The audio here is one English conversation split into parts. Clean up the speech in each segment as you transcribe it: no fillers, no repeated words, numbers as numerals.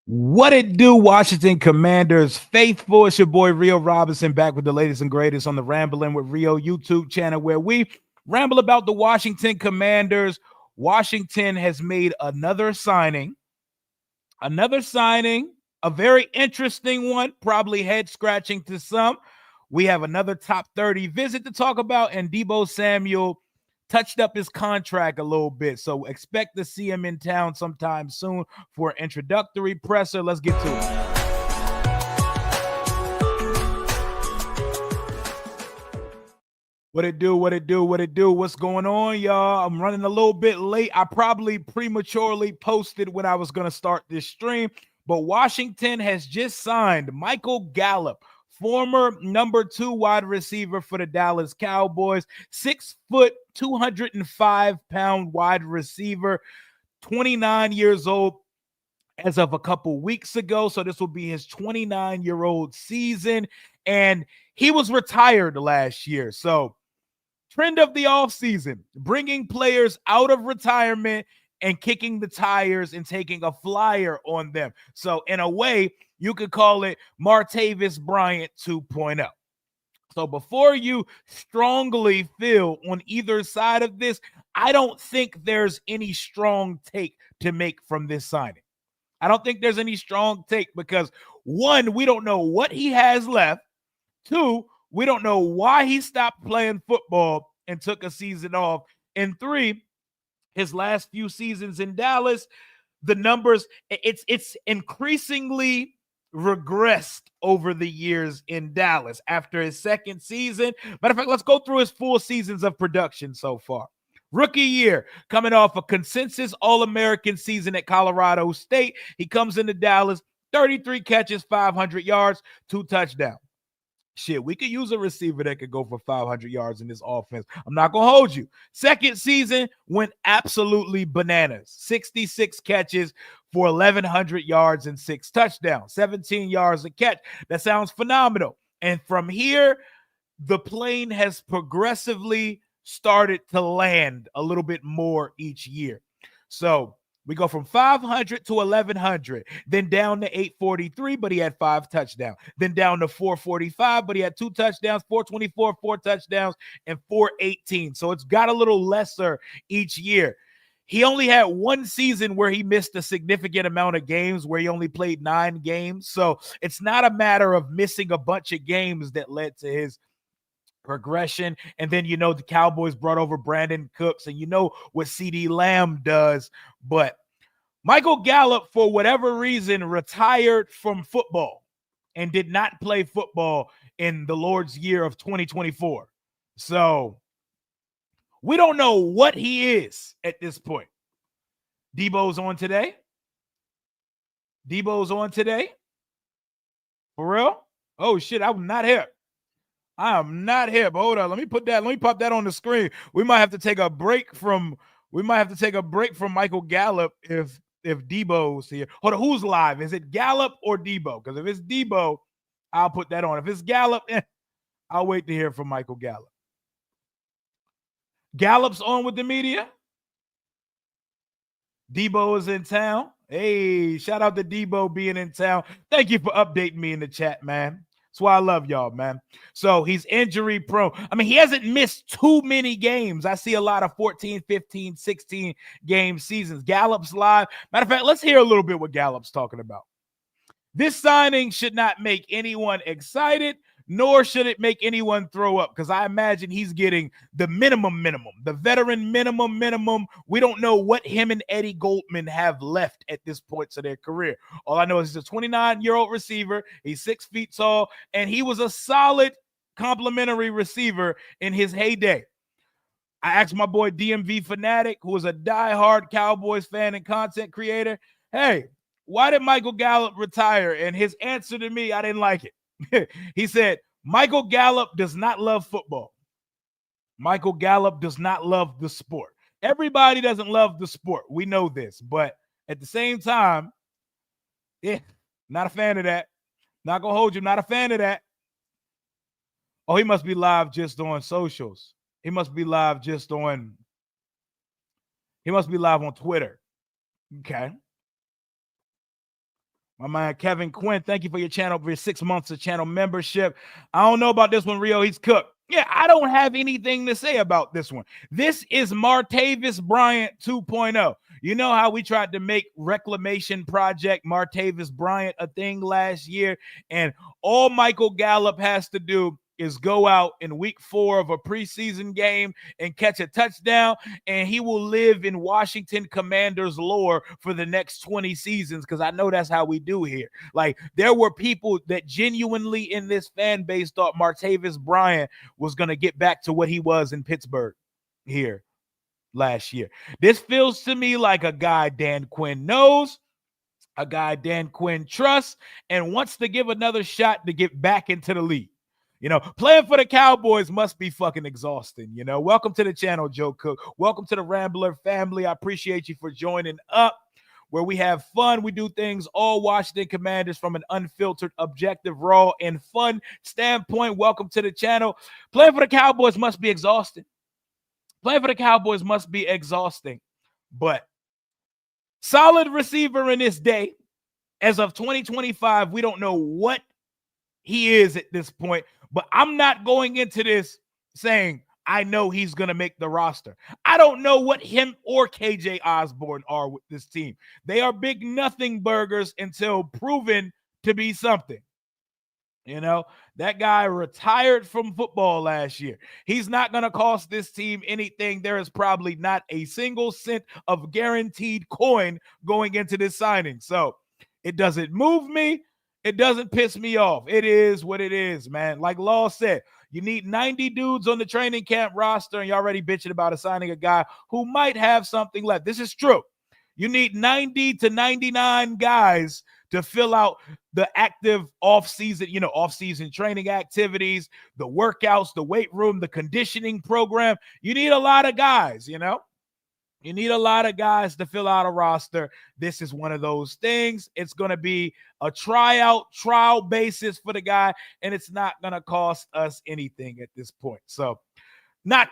What it do, Washington Commanders faithful? It's your boy Rio Robinson back with the latest and greatest on the Rambling with Rio YouTube channel, where we ramble about the Washington Commanders. Washington has made another signing, a very interesting one, probably head scratching to some. We have another top 30 visit to talk about, and Debo Samuel touched up his contract a little bit. So expect to see him in town sometime soon for an introductory presser. Let's get to it. What it do? What's going on, y'all? I'm running a little bit late. I probably prematurely posted when I was going to start this stream, but Washington has just signed Michael Gallup, former number 2 wide receiver for the Dallas Cowboys, 6 foot, 205-pound wide receiver, 29 years old as of a couple weeks ago. So this will be his 29-year-old season, and he was retired last year. So trend of the offseason, bringing players out of retirement and kicking the tires and taking a flyer on them. So in a way, you could call it Martavis Bryant 2.0. So before you strongly feel on either side of this, I don't think there's any strong take to make from this signing. I don't think there's any strong take because, one, we don't know what he has left. Two, we don't know why he stopped playing football and took a season off. And three, his last few seasons in Dallas, the numbers, it's increasingly regressed over the years in Dallas after his second season. Matter of fact, let's go through his full seasons of production so far. Rookie year, coming off a consensus All-American season at Colorado State. He comes into Dallas, 33 catches, 500 yards, 2 touchdowns. Shit, we could use a receiver that could go for 500 yards in this offense. I'm not going to hold you. Second season went absolutely bananas. 66 catches for 1,100 yards and 6 touchdowns, 17 yards a catch. That sounds phenomenal. And from here, the plane has progressively started to land a little bit more each year. So we go from 500 to 1,100, then down to 843, but he had 5 touchdowns. Then down to 445, but he had 2 touchdowns, 424, 4 touchdowns, and 418. So it's got a little lesser each year. He only had one season where he missed a significant amount of games, where he only played 9 games. So it's not a matter of missing a bunch of games that led to his progression. And then, the Cowboys brought over Brandon Cooks, and what CeeDee Lamb does. But Michael Gallup, for whatever reason, retired from football and did not play football in the Lord's year of 2024. So we don't know what he is at this point. Debo's on today. For real? Oh, shit, I'm not here. I am not hip. Hold on. Let me pop that on the screen. We might have to take a break from Michael Gallup if Debo's here. Hold on, who's live? Is it Gallup or Debo? Because if it's Debo, I'll put that on. If it's Gallup, I'll wait to hear from Michael Gallup. Gallup's on with the media. Debo is in town. Hey, shout out to Debo being in town. Thank you for updating me in the chat, man. That's why I love y'all, man. So he's injury prone. I mean, he hasn't missed too many games. I see a lot of 14, 15, 16 game seasons. Gallup's live. Matter of fact, let's hear a little bit what Gallup's talking about. This signing should not make anyone excited, nor should it make anyone throw up, because I imagine he's getting the minimum, the veteran minimum. We don't know what him and Eddie Goldman have left at this point of their career. All I know is he's a 29-year-old receiver. He's 6 feet tall, and he was a solid complimentary receiver in his heyday. I asked my boy DMV Fanatic, who is a diehard Cowboys fan and content creator, hey, why did Michael Gallup retire? And his answer to me, I didn't like it. He said, Michael Gallup does not love football. Michael Gallup does not love the sport. Everybody doesn't love the sport. We know this. But at the same time, not a fan of that. Not going to hold you. Not a fan of that. Oh, he must be live just on socials. He must be live on Twitter. Okay. My man Kevin Quinn, thank you for your channel, for your 6 months of channel membership. I don't know about this one, Rio. He's cooked. Yeah, I don't have anything to say about this one. This is Martavis Bryant 2.0. You know how we tried to make Reclamation Project Martavis Bryant a thing last year, and all Michael Gallup has to do is go out in week 4 of a preseason game and catch a touchdown, and he will live in Washington Commanders lore for the next 20 seasons, because I know that's how we do here. Like, there were people that genuinely in this fan base thought Martavis Bryant was going to get back to what he was in Pittsburgh here last year. This feels to me like a guy Dan Quinn knows, a guy Dan Quinn trusts, and wants to give another shot to get back into the league. You know, playing for the Cowboys must be fucking exhausting. You know, welcome to the channel, Joe Cook. Welcome to the Rambler family. I appreciate you for joining up, where we have fun. We do things all Washington Commanders from an unfiltered, objective, raw, and fun standpoint. Welcome to the channel. Playing for the Cowboys must be exhausting. Playing for the Cowboys must be exhausting. But solid receiver in this day. As of 2025, we don't know what he is at this point, but I'm not going into this saying I know he's going to make the roster. I don't know what him or KJ Osborne are with this team. They are big nothing burgers until proven to be something. You know, that guy retired from football last year. He's not going to cost this team anything. There is probably not a single cent of guaranteed coin going into this signing. So it doesn't move me. It doesn't piss me off. It is what it is, man. Like Law said, you need 90 dudes on the training camp roster, and you're already bitching about assigning a guy who might have something left. This is true. You need 90 to 99 guys to fill out the active off-season training activities, the workouts, the weight room, the conditioning program. You need a lot of guys, you know? You need a lot of guys to fill out a roster. This is one of those things. It's going to be a trial basis for the guy, and it's not going to cost us anything at this point. So not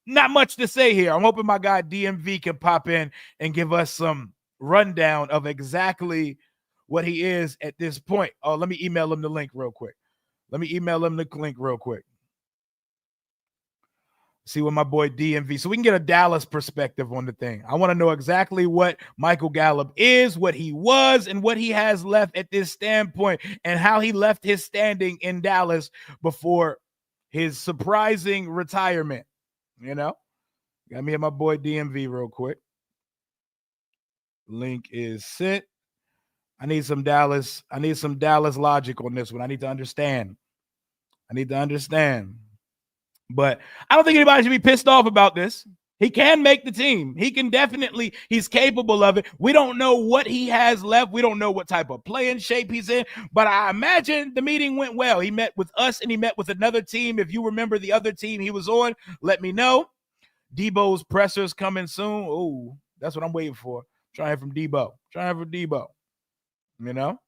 much to say here. I'm hoping my guy DMV can pop in and give us some rundown of exactly what he is at this point. Oh, let me email him the link real quick. See what my boy DMV, so we can get a Dallas perspective on the thing. I want to know exactly what Michael Gallup is, what he was, and what he has left at this standpoint, and how he left his standing in Dallas before his surprising retirement. You know, got me and my boy DMV real quick. Link is sent. I need some Dallas logic on this one. I need to understand. But I don't think anybody should be pissed off about this. He can make the team. He's capable of it. We don't know what he has left. We don't know what type of playing shape he's in. But I imagine the meeting went well. He met with us and he met with another team. If you remember the other team he was on, let me know. Debo's presser's coming soon. Oh, that's what I'm waiting for. Trying from Debo. You know?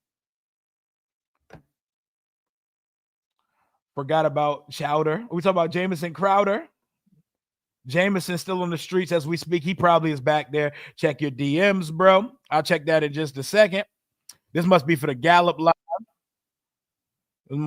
Forgot about Chowder. We talk about Jamison Crowder. Jamison still on the streets as we speak. He probably is back there. Check your DMs, bro. I'll check that in just a second. This must be for the Gallup Live. Let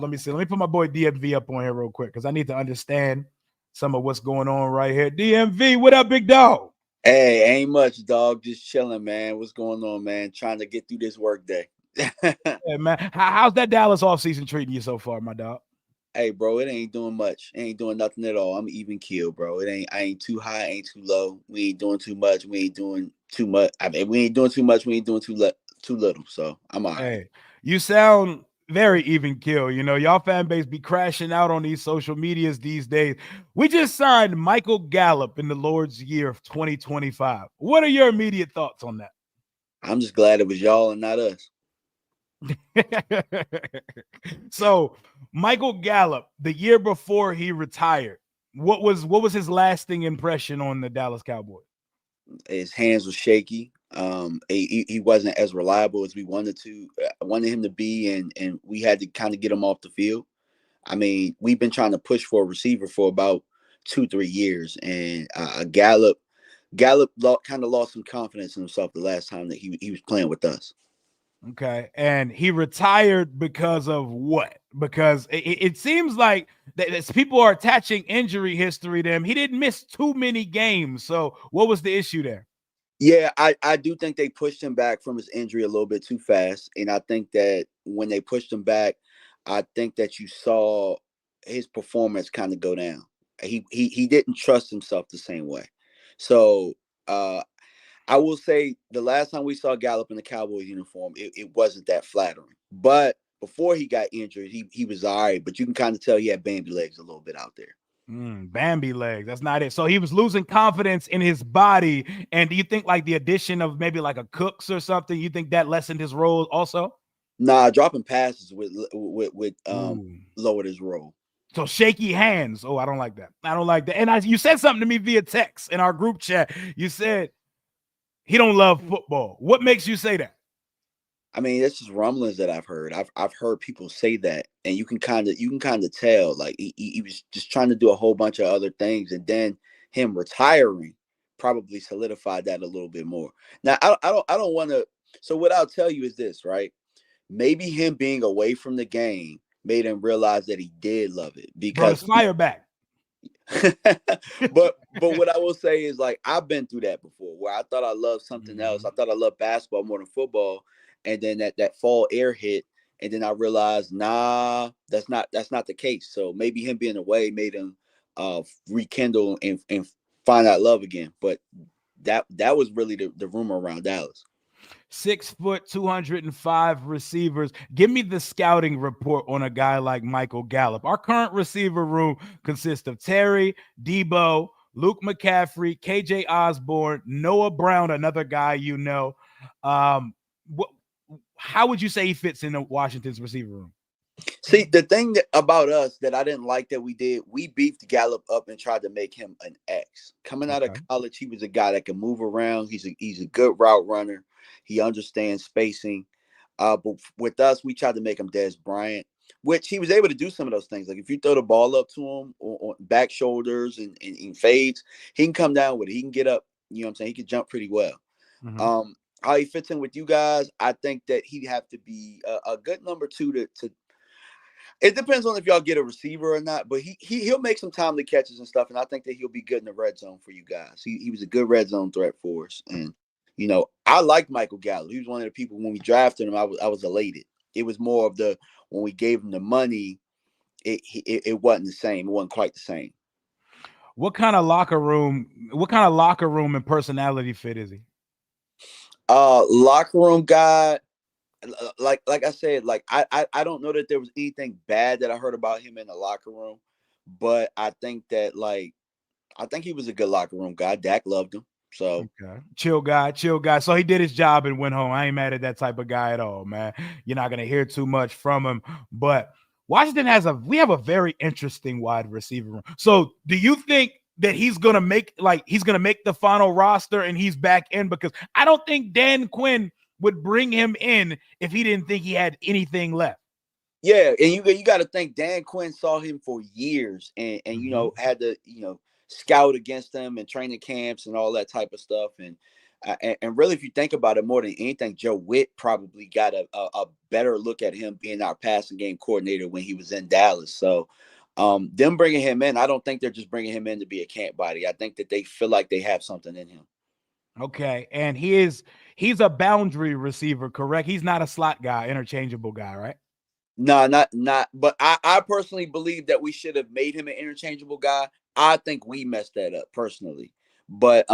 me see. Let me put my boy DMV up on here real quick because I need to understand some of what's going on right here. DMV, what up, big dog? Hey, ain't much, dog. Just chilling, man. What's going on, man? Trying to get through this work day. Hey, man. How's that Dallas offseason treating you so far, my dog? Hey, bro, it ain't doing much. It ain't doing nothing at all. I'm even keel, bro. I ain't too high, ain't too low. We ain't doing too much. We ain't doing too much. I mean, we ain't doing too much. We ain't doing too little. So I'm all right. Hey, you sound very even keel. You know, y'all fan base be crashing out on these social medias these days. We just signed Michael Gallup in the Lord's year of 2025. What are your immediate thoughts on that? I'm just glad it was y'all and not us. So Michael Gallup, the year before he retired, what was his lasting impression on the Dallas Cowboys? His hands were shaky. He wasn't as reliable as we wanted him to be, and we had to kind of get him off the field. I mean, we've been trying to push for a receiver for about 2-3 years, and Gallup kind of lost some confidence in himself the last time that he was playing with us. Okay. And he retired because of what? Because it seems like people are attaching injury history to him. He didn't miss too many games. So what was the issue there? Yeah, I do think they pushed him back from his injury a little bit too fast. And I think that when they pushed him back, I think that you saw his performance kind of go down. He didn't trust himself the same way. So I will say the last time we saw Gallup in the Cowboys uniform, it wasn't that flattering. But before he got injured, he was all right. But you can kind of tell he had Bambi legs a little bit out there. Bambi legs. That's not it. So he was losing confidence in his body. And do you think like the addition of maybe like a Cooks or something, you think that lessened his role also? Nah, dropping passes with Ooh. lowered his role. So shaky hands. Oh, I don't like that. I don't like that. And you said something to me via text in our group chat. You said he don't love football. What makes you say that? I mean, that's just rumblings that I've heard. I've heard people say that, and you can kind of tell like he was just trying to do a whole bunch of other things, and then him retiring probably solidified that a little bit more. Now, I don't want to. So what I'll tell you is this, right? Maybe him being away from the game made him realize that he did love it Brought his because fire back. but what I will say is like I've been through that before where I thought I loved something else. Mhm. I thought I loved basketball more than football, and then that fall air hit, and then I realized nah, that's not the case. So maybe him being away made him rekindle and find out love again. But that was really the rumor around Dallas. 6 foot, 205 receivers. Give me the scouting report on a guy like Michael Gallup. Our current receiver room consists of Terry, Debo, Luke McCaffrey, KJ Osborne, Noah Brown, another guy you know. Um, wh- how would you say he fits in Washington's receiver room? See, the thing about us that I didn't like that we did, we beefed Gallup up and tried to make him an X. Coming out of Okay. college, he was a guy that can move around. He's a good route runner. He understands spacing. But with us, we tried to make him Des Bryant, which he was able to do some of those things. Like if you throw the ball up to him on back shoulders and fades, he can come down with it. He can get up. You know what I'm saying? He can jump pretty well. Mhm. Um, how he fits in with you guys, I think that he'd have to be a good number two to it depends on if y'all get a receiver or not, but he'll make some timely catches and stuff, and I think that he'll be good in the red zone for you guys. He was a good red zone threat for us, and I liked Michael Gallup. He was one of the people when we drafted him. I was elated. It was more of the when we gave him the money, it wasn't the same. It wasn't quite the same. What kind of locker room and personality fit is he? Locker room guy, like I said, like I don't know that there was anything bad that I heard about him in the locker room, but I think that I think he was a good locker room guy. Dak loved him. So Okay. Chill guy, chill guy. So he did his job and went home. I ain't mad at that type of guy at all, man. You're not gonna hear too much from him. But Washington we have a very interesting wide receiver room. So do you think that he's gonna make the final roster and he's back in? Because I don't think Dan Quinn would bring him in if he didn't think he had anything left. yeah, and you got to think Dan Quinn saw him for years and Mhm. had to scout against him and training camps and all that type of stuff and really if you think about it more than anything, Joe Witt probably got a better look at him being our passing game coordinator when he was in Dallas. So them bringing him in, I don't think they're just bringing him in to be a camp body. I think that they feel like they have something in him. Okay. And he's a boundary receiver, correct? He's not a slot guy, interchangeable guy, right? No, not. But I personally believe that we should have made him an interchangeable guy. I think we messed that up personally. But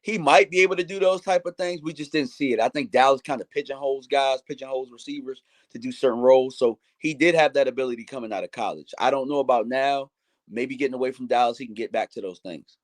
he might be able to do those type of things. We just didn't see it. I think Dallas kind of pigeonholes receivers to do certain roles. So he did have that ability coming out of college. I don't know about now. Maybe getting away from Dallas, he can get back to those things.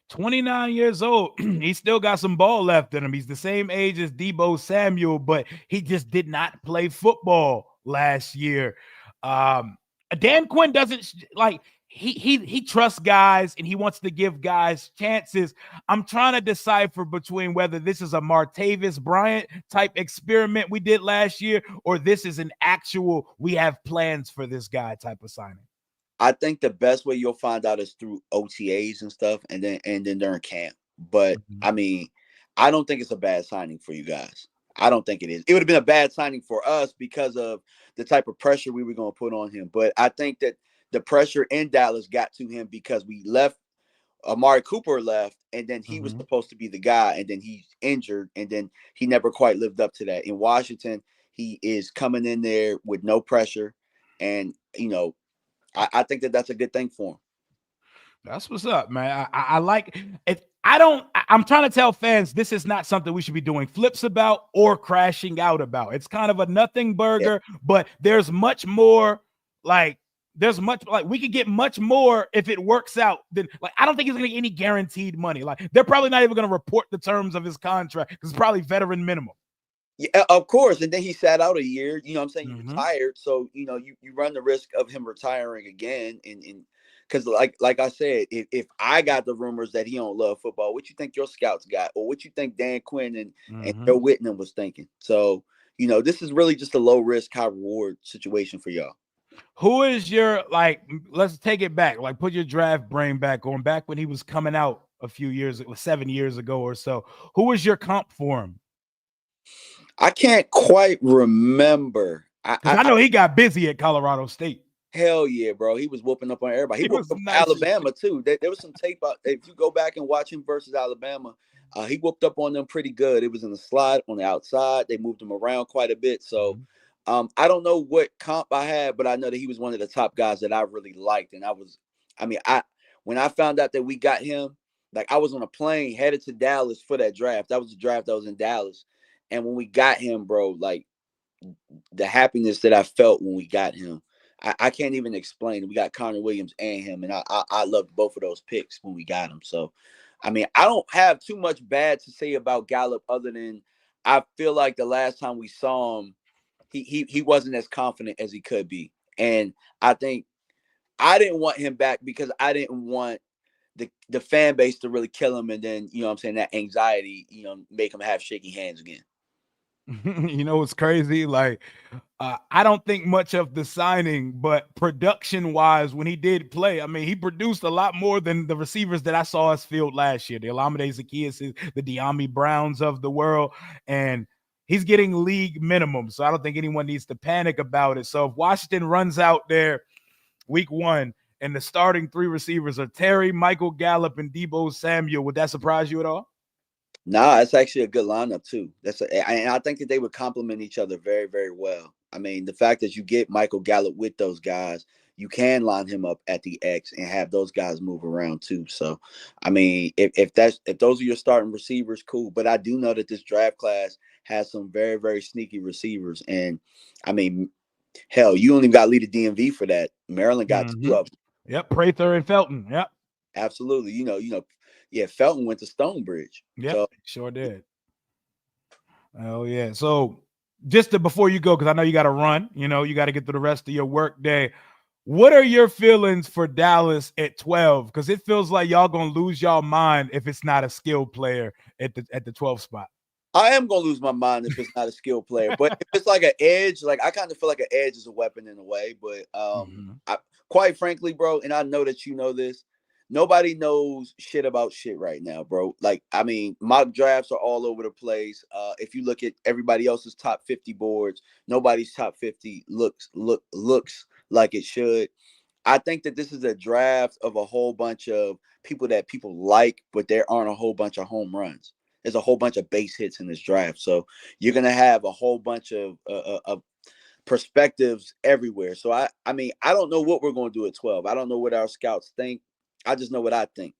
29 years old. He still got some ball left in him. He's the same age as Debo Samuel, but he just did not play football last year. Um, Dan Quinn doesn't like he trusts guys and he wants to give guys chances. I'm trying to decipher between whether this is a Martavis Bryant type experiment we did last year or this is an actual we have plans for this guy type of signing. I think the best way you'll find out is through OTAs and stuff, and then during camp. But Mhm. I mean, I don't think it's a bad signing for you guys. I don't think it is. It would have been a bad signing for us because of the type of pressure we were going to put on him. But I think that the pressure in Dallas got to him because we left. Amari Cooper left, and then he was Mm-hmm. supposed to be the guy, and then he's injured, and then he never quite lived up to that. In Washington, he is coming in there with no pressure, and I think that that's a good thing for him. That's what's up, man. I like it. I don't. I'm trying to tell fans this is not something we should be doing flips about or crashing out about. It's kind of a nothing Yeah. burger, but there's much more. Like there's much like we could get much more if it works out. Than like I don't think he's gonna get any guaranteed money. Like they're probably not even gonna report the terms of his contract because it's probably veteran minimum. Yeah, of course. And then he sat out a year. You know what I'm saying? He Mm-hmm. retired. So, you run the risk of him retiring again. And because like I said, if I got the rumors that he don't love football, what you think your scouts got? Or what you think Dan Quinn and Mm-hmm. Joe Whitman was thinking? So, this is really just a low risk, high reward situation for y'all. Who is your like? Let's take it back. Like, put your draft brain back on back when he was coming out a few years, 7 years ago or so. Who was your comp for him? I can't quite remember. Because I know he got busy at Colorado State. Hell yeah, bro. He was whooping up on everybody. He He whooped was up nice as shit. Alabama too. There was some tape out. If you go back and watch him versus Alabama, he whooped up on them pretty good. It was in the slide on the outside. They moved him around quite a bit. So Mhm. I don't know what comp I had, but I know that he was one of the top guys that I really liked. And when I found out that we got him, like I was on a plane headed to Dallas for that draft. That was the draft that was in Dallas. And when we got him, bro, like the happiness that I felt when we got him, I can't even explain. We got Connor Williams and him, and I loved both of those picks when we got him. So, I don't have too much bad to say about Gallup other than I feel like the last time we saw him, he wasn't as confident as he could be, and I think I didn't want him back because I didn't want the fan base to really kill him, and then what I'm saying, that anxiety, make him have shaky hands again. You know what's crazy? Like, I don't think much of the signing, but production wise, when he did play, I mean, he produced a lot more than the receivers that I saw us field last year. The Olamide Zaccheaus, the De'Ami Browns of the world, and he's getting league minimum. So I don't think anyone needs to panic about it. So if Washington runs out there week one and the starting three receivers are Terry, Michael Gallup, and Debo Samuel, would that surprise you at all? Nah, it's actually a good lineup too. And I think that they would complement each other very, very well. I mean, the fact that you get Michael Gallup with those guys, you can line him up at the X and have those guys move around too. So, if those are your starting receivers, cool. But I do know that this draft class has some very, very sneaky receivers, and I mean, hell, you only got to lead the DMV for that. Maryland got two Mm-hmm. of them. Yep, Prather and Felton. Yep. Absolutely. Yeah, Felton went to Stonebridge. Yep, So sure did. Oh yeah. So before you go, because I know you got to run, you got to get through the rest of your work day. What are your feelings for Dallas at 12? Because it feels like y'all gonna lose y'all mind if it's not a skilled player at the 12 spot. I am gonna lose my mind if it's not a skill player. But if it's like an edge, like I kind of feel like an edge is a weapon in a way. But Mm-hmm. quite frankly, bro, and I know that you know this, nobody knows shit about shit right now, bro. Like, mock drafts are all over the place. If you look at everybody else's top 50 boards, nobody's top 50 looks like it should. I think that this is a draft of a whole bunch of people that people like, but there aren't a whole bunch of home runs. There's a whole bunch of base hits in this draft, so you're gonna have a whole bunch of perspectives everywhere. So I don't know what we're gonna do at 12. I don't know what our scouts think. I just know what I think.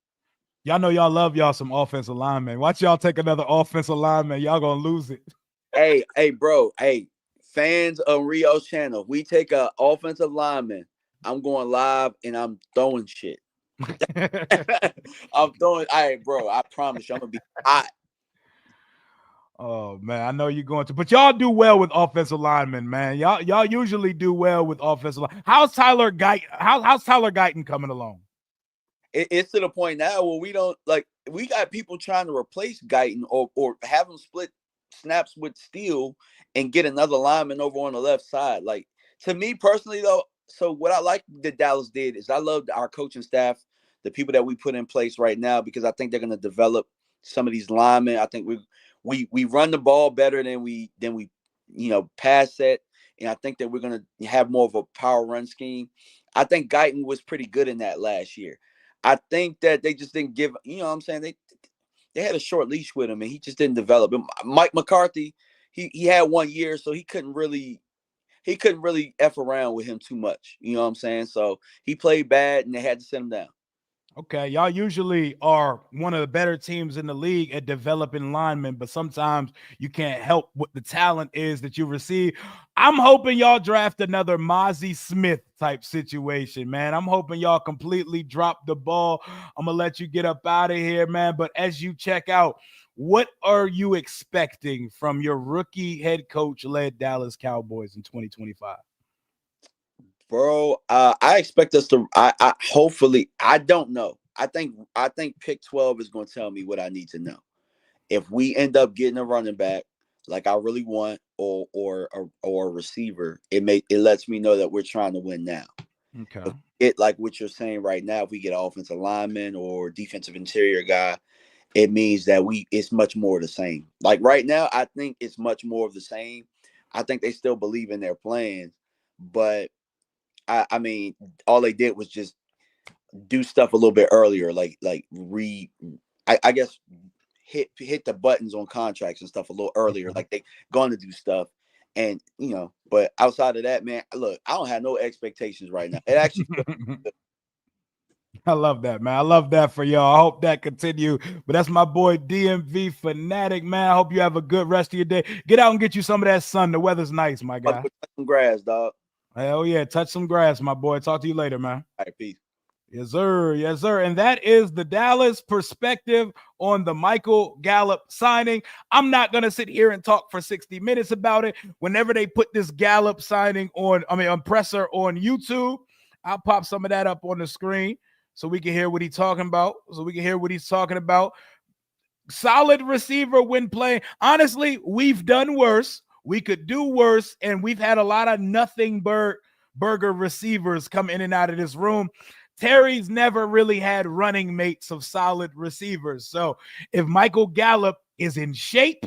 Y'all know y'all love y'all some offensive linemen. Watch y'all take another offensive lineman. Y'all gonna lose it. Hey, bro. Hey, fans of Rio's channel, we take a offensive lineman. I'm going live and I'm throwing shit. I'm throwing. All right, bro. I promise you, I'm gonna be hot. Oh man, I know you're going to, but y'all do well with offensive linemen, man. Y'all usually do well with offensive line. How's Tyler Guyton? How's Tyler Guyton coming along? It's to the point now where we don't like. We got people trying to replace Guyton or have him split snaps with Steele and get another lineman over on the left side. Like, to me personally, though. So what I like that Dallas did is I love our coaching staff, the people that we put in place right now, because I think they're going to develop some of these linemen. I think we run the ball better than we pass it, and I think that we're gonna have more of a power run scheme. I think Guyton was pretty good in that last year. I think that they just didn't give, what I'm saying, they had a short leash with him, and he just didn't develop. And Mike McCarthy, he had 1 year, so he couldn't really F around with him too much. You know what I'm saying? So he played bad, and they had to send him down. Okay, y'all usually are one of the better teams in the league at developing linemen, but sometimes you can't help what the talent is that you receive. I'm hoping y'all draft another Mozzie Smith type situation, man. I'm hoping y'all completely drop the ball. I'm gonna let you get up out of here, man. But as you check out, what are you expecting from your rookie head coach led Dallas Cowboys in 2025? Bro, I expect us to. I hopefully. I don't know. I think pick 12 is going to tell me what I need to know. If we end up getting a running back like I really want, or a receiver, it lets me know that we're trying to win now. Okay. It like what you're saying right now. If we get offensive lineman or defensive interior guy, it means that it's much more the same. Like right now, I think it's much more of the same. I think they still believe in their plans, but I mean, all they did was just do stuff a little bit earlier, I guess hit the buttons on contracts and stuff a little earlier. Okay. Like they going to do stuff, and but outside of that, man, look, I don't have no expectations right now. It actually feels good. I love that, man. I love that for y'all. I hope that continue. But that's my boy DMV Fanatic, man. I hope you have a good rest of your day. Get out and get you some of that sun. The weather's nice, my About to guy. go touch some grass, dog. Hell yeah. Touch some grass, my boy. Talk to you later, man. All right, peace. Yes, sir. Yes, sir. And that is the Dallas perspective on the Michael Gallup signing. I'm not going to sit here and talk for 60 minutes about it. Whenever they put this Gallup signing on presser on YouTube, I'll pop some of that up on the screen so we can hear what he's talking about. Solid receiver when playing. Honestly, we've done worse. We could do worse, and we've had a lot of nothing burger receivers come in and out of this room. Terry's never really had running mates of solid receivers. So if Michael Gallup is in shape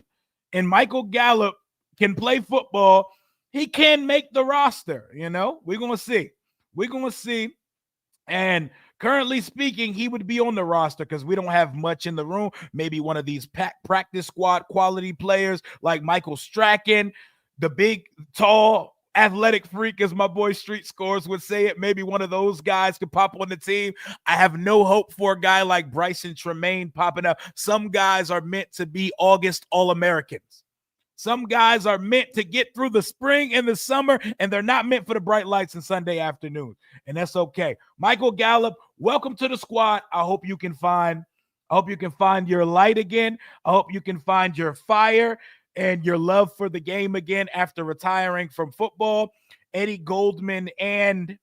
and Michael Gallup can play football, he can make the roster. We're going to see. We're going to see. And currently speaking, he would be on the roster because we don't have much in the room. Maybe one of these practice squad quality players like Michael Strachan, the big, tall, athletic freak, as my boy Street Scores would say it. Maybe one of those guys could pop on the team. I have no hope for a guy like Bryson Tremaine popping up. Some guys are meant to be August All-Americans. Some guys are meant to get through the spring and the summer, and they're not meant for the bright lights and Sunday afternoon. And that's okay. Michael Gallup, welcome to the squad. I hope you can find your light again. I hope you can find your fire and your love for the game again after retiring from football. Eddie Goldman and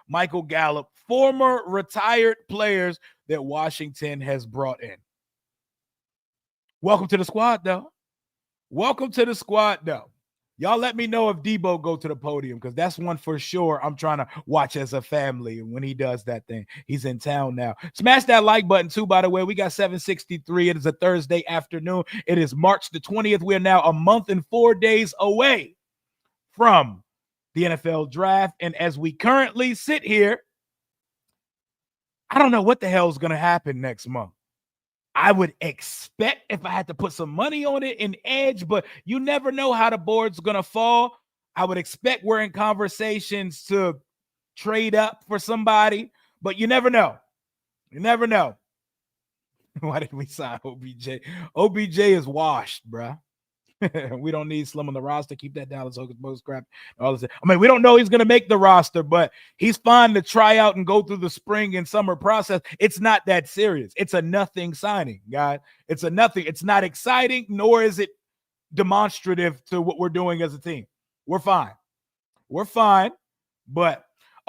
Michael Gallup, former retired players that Washington has brought in. Welcome to the squad, though. Y'all let me know if Debo go to the podium, because that's one for sure I'm trying to watch as a family when he does that thing. He's in town now. Smash that like button, too, by the way. We got 763. It is a Thursday afternoon. It is March the 20th. We are now a month and 4 days away from the NFL draft. And as we currently sit here, I don't know what the hell is going to happen next month. I would expect, if I had to put some money on it, an edge, but you never know how the board's going to fall. I would expect we're in conversations to trade up for somebody, but you never know. Why did we sign OBJ? OBJ is washed, bruh. We don't need Slim on the roster. Keep that Dallas Hocus Pocus crap. All this. I mean, we don't know he's going to make the roster, but he's fine to try out and go through the spring and summer process. It's not that serious. It's a nothing signing, guys. It's a nothing. It's not exciting, nor is it demonstrative to what we're doing as a team. We're fine. But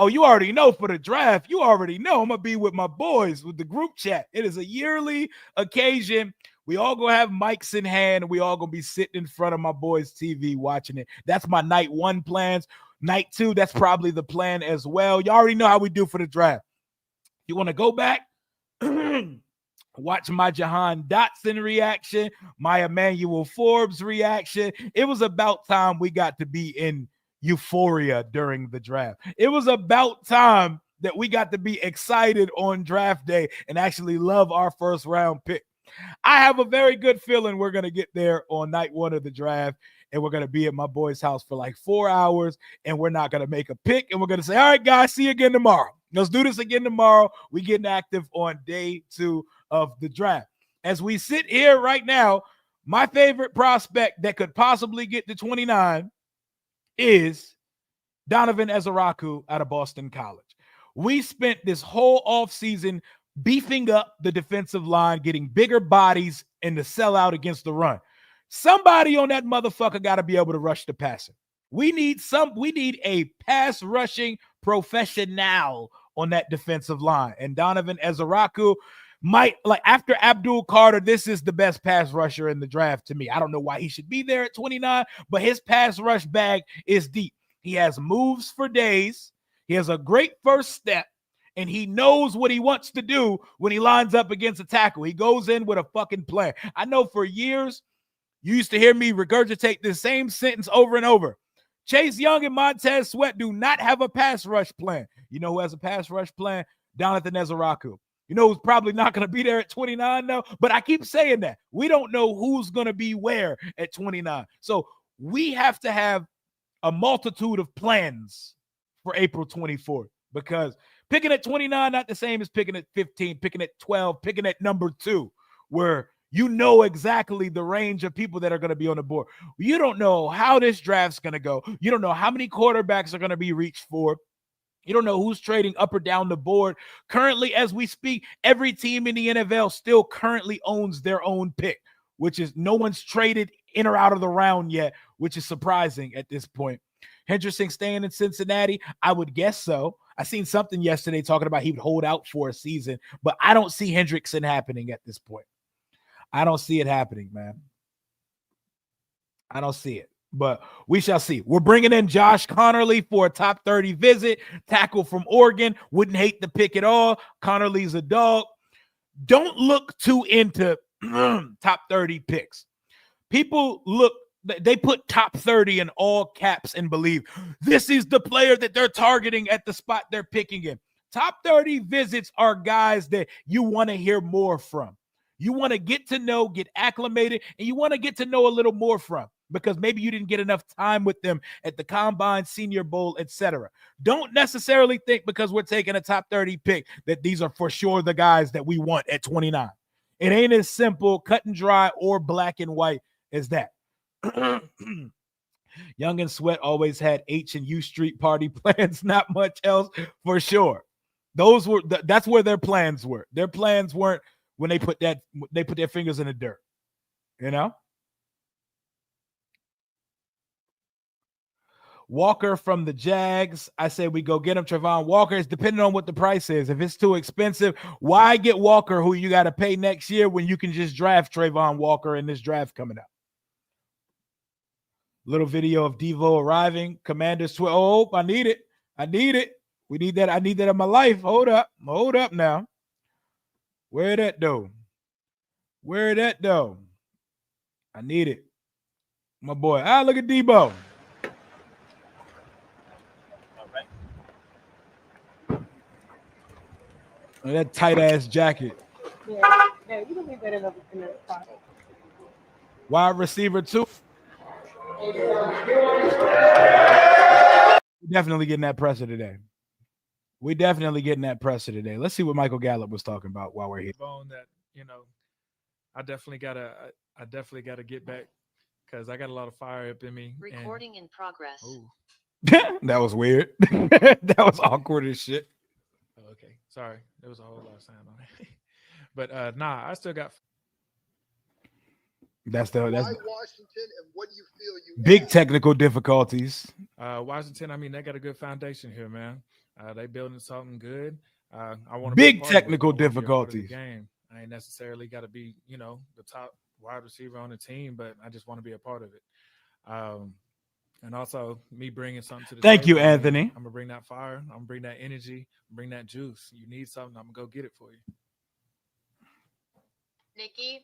you already know for the draft, I'm going to be with my boys with the group chat. It is a yearly occasion. We all going to have mics in hand, and we all going to be sitting in front of my boys' TV watching it. That's my night one plans. Night two, that's probably the plan as well. You already know how we do for the draft. You want to go back? Watch my Jahan Dotson reaction, my Emmanuel Forbes reaction. It was about time we got to be in euphoria during the draft. It was about time that we got to be excited on draft day and actually love our first round pick. I have a very good feeling we're going to get there on night one of the draft, and we're going to be at my boy's house for like 4 hours, and we're not going to make a pick, and we're going to say, all right, guys, see you again tomorrow. Let's do this again tomorrow. We getting active on day 2 of the draft. As we sit here right now, my favorite prospect that could possibly get to 29 is Donovan Ezeraku out of Boston College. We spent this whole offseason beefing up the defensive line, getting bigger bodies, and to sell out against the run. Somebody on that motherfucker got to be able to rush the passer. We need a pass rushing professional on that defensive line. And Donovan Ezeraku might, like, after Abdul Carter, this is the best pass rusher in the draft to me. I don't know why he should be there at 29, but his pass rush bag is deep. He has moves for days. He has a great first step, and he knows what he wants to do when he lines up against a tackle. He goes in with a fucking plan. I know for years you used to hear me regurgitate the same sentence over and over. Chase Young and Montez Sweat do not have a pass rush plan. You know who has a pass rush plan? Jonathan Ezeraku. You know who's probably not going to be there at 29 though? But I keep saying that. We don't know who's going to be where at 29. So we have to have a multitude of plans for April 24th, because picking at 29 not the same as picking at 15, picking at 12, picking at number 2, where you know exactly the range of people that are going to be on the board. You don't know how this draft's going to go. You don't know how many quarterbacks are going to be reached for. You don't know who's trading up or down the board. Currently, as we speak, every team in the NFL still currently owns their own pick, which is no one's traded in or out of the round yet, which is surprising at this point. Hendrickson staying in Cincinnati? I would guess so. I seen something yesterday talking about he would hold out for a season, but I don't see Hendrickson happening at this point. I don't see it happening, man. I don't see it, but we shall see. We're bringing in Josh Conerly for a top 30 visit. Tackle from Oregon. Wouldn't hate the pick at all. Conerly's a dog. Don't look too into top 30 picks. People look, they put top 30 in all caps and believe this is the player that they're targeting at the spot they're picking in. Top 30 visits are guys that you want to hear more from. You want to get to know, get acclimated, and you want to get to know a little more from, because maybe you didn't get enough time with them at the Combine, Senior Bowl, etc. Don't necessarily think because we're taking a top 30 pick that these are for sure the guys that we want at 29. It ain't as simple, cut and dry, or black and white as that. Young and Sweat always had H and U Street party plans, not much else for sure. That's where their plans were. Their plans weren't when they put their fingers in the dirt, you know? Walker from the Jags. I say we go get him. Trayvon Walker is depending on what the price is. If it's too expensive, why get Walker who you got to pay next year when you can just draft Trayvon Walker in this draft coming up? Little video of Debo arriving. Commanders. Oh, I need it. We need that. I need that in my life. Hold up now. Where that though? I need it. My boy. Look at Debo. Oh, that tight ass jacket. Yeah, you can leave that in the pocket. Wide receiver 2. Definitely getting that presser today. Let's see what Michael Gallup was talking about while we're here. That, I definitely gotta get back because I got a lot of fire up in me. Recording in progress. That was weird. That was awkward as shit. Oh, okay, sorry, there was a whole lot of sound on it. But I still got. That's Why Washington, and what do you feel you big technical difficulties. Washington, I mean, they got a good foundation here, man. They building something good. I want big technical difficulties. Game. I ain't necessarily got to be, the top wide receiver on the team, but I just want to be a part of it. And also me bringing something to the Thank table. you, Anthony. I'm gonna bring that fire. I'm gonna bring that energy. Bring that juice. You need something, I'm gonna go get it for you. Nikki.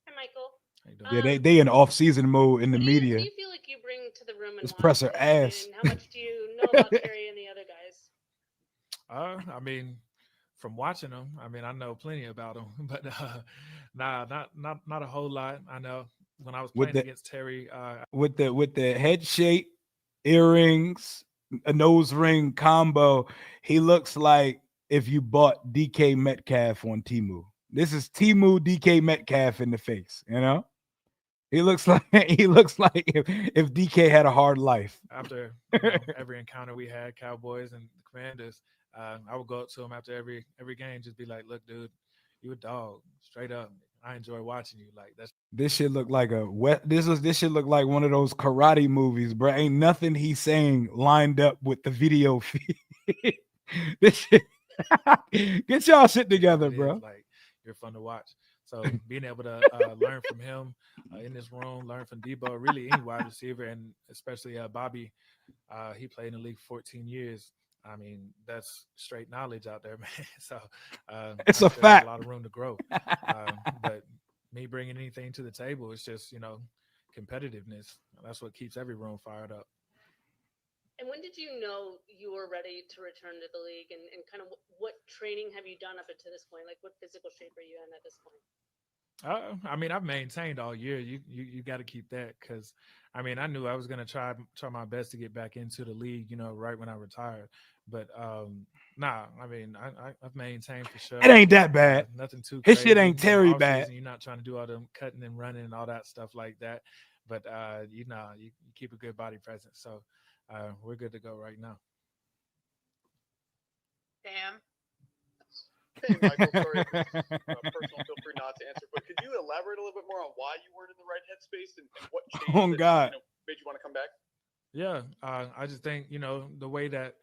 Hi, Michael. How you doing? Yeah, they in off-season mode in the What media. do you feel like you bring to the room in Let's press her Washington? ass. And how much do you know about Terry and the other guys? I mean, from watching them, I mean, I know plenty about them, but nah, not a whole lot. I know when I was With playing the- against Terry, with the head shape, earrings, a nose ring combo, he looks like if you bought DK Metcalf on Temu. This is Temu DK Metcalf in the face, you know? He looks like if DK had a hard life. after every encounter we had, Cowboys and the Commanders, I would go up to him after every game, just be like, "Look, dude, you a dog, straight up. I enjoy watching you. Like that's This shit look like this should look like one of those karate movies, bro. Ain't nothing he's saying lined up with the video feed. This shit, get y'all shit together, it bro. is, like you're fun to watch. So being able to learn from him in this room, learn from Debo, really any wide receiver, and especially Bobby, he played in the league 14 years. I mean, that's straight knowledge out there, man. So It's I a still have fact. a lot of room to grow. But me bringing anything to the table, it's just competitiveness. That's what keeps every room fired up. And when did you know you were ready to return to the league? And kind of what training have you done up until this point? Like, what physical shape are you in at this point? I mean, I've maintained all year. You got to keep that because, I mean, I knew I was gonna try my best to get back into the league. Right when I retired. But nah, I mean, I've maintained for sure. It ain't that bad. Nothing too His crazy. shit ain't Terry Off bad. season, you're not trying to do all them cutting and running and all that stuff like that. But you keep a good body presence. So we're good to go right now. Damn. Hey, Michael, sorry if this is personal. Feel free not to answer. But could you elaborate a little bit more on why you weren't in the right headspace and what changed Oh, that God. made you want to come back? Yeah, I just think the way that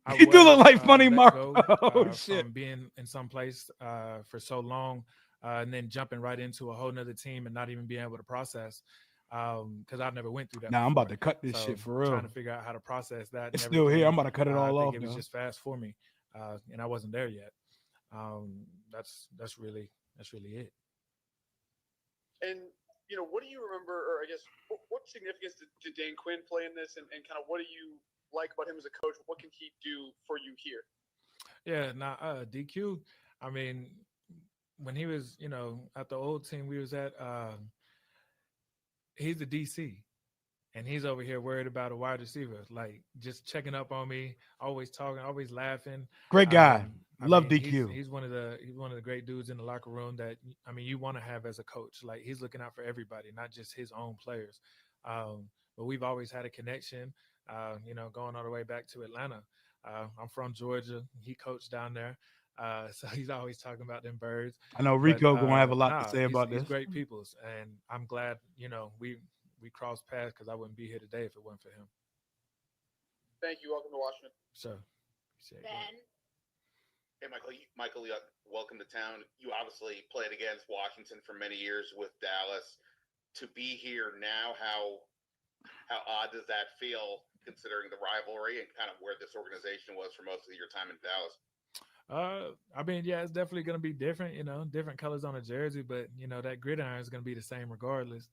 I You do look was, like Funny let Mark. go, Oh, shit. from being in some place for so long, and then jumping right into a whole nother team and not even being able to process, because I never went through that. Nah, I'm about before. to cut this So shit for real. trying to figure out how to process that. It's and still here. everything, I'm about to cut it all I think off it was now. just fast for me, and I wasn't there yet. That's really it. And what do you remember, or I guess, what significance did Dan Quinn play in this, and kind of what do you like about him as a coach? What can he do for you here? Yeah, DQ. I mean, when he was, at the old team we was at, he's the DC, and he's over here worried about a wide receiver, like just checking up on me, always talking, always laughing. Great guy. I Love mean, DQ. He's one of the great dudes in the locker room that you want to have as a coach. Like he's looking out for everybody, not just his own players. But we've always had a connection. Going all the way back to Atlanta. I'm from Georgia. He coached down there. So he's always talking about them birds. I know Rico gonna have a lot to say about He's this. great peoples, and I'm glad we crossed paths because I wouldn't be here today if it wasn't for him. Thank you. Welcome to Washington. So, Ben. Hey, Michael, welcome to town. You obviously played against Washington for many years with Dallas. To be here now, how odd does that feel, considering the rivalry and kind of where this organization was for most of your time in Dallas? I mean, yeah, it's definitely going to be different, different colors on a jersey, but that gridiron is going to be the same regardless.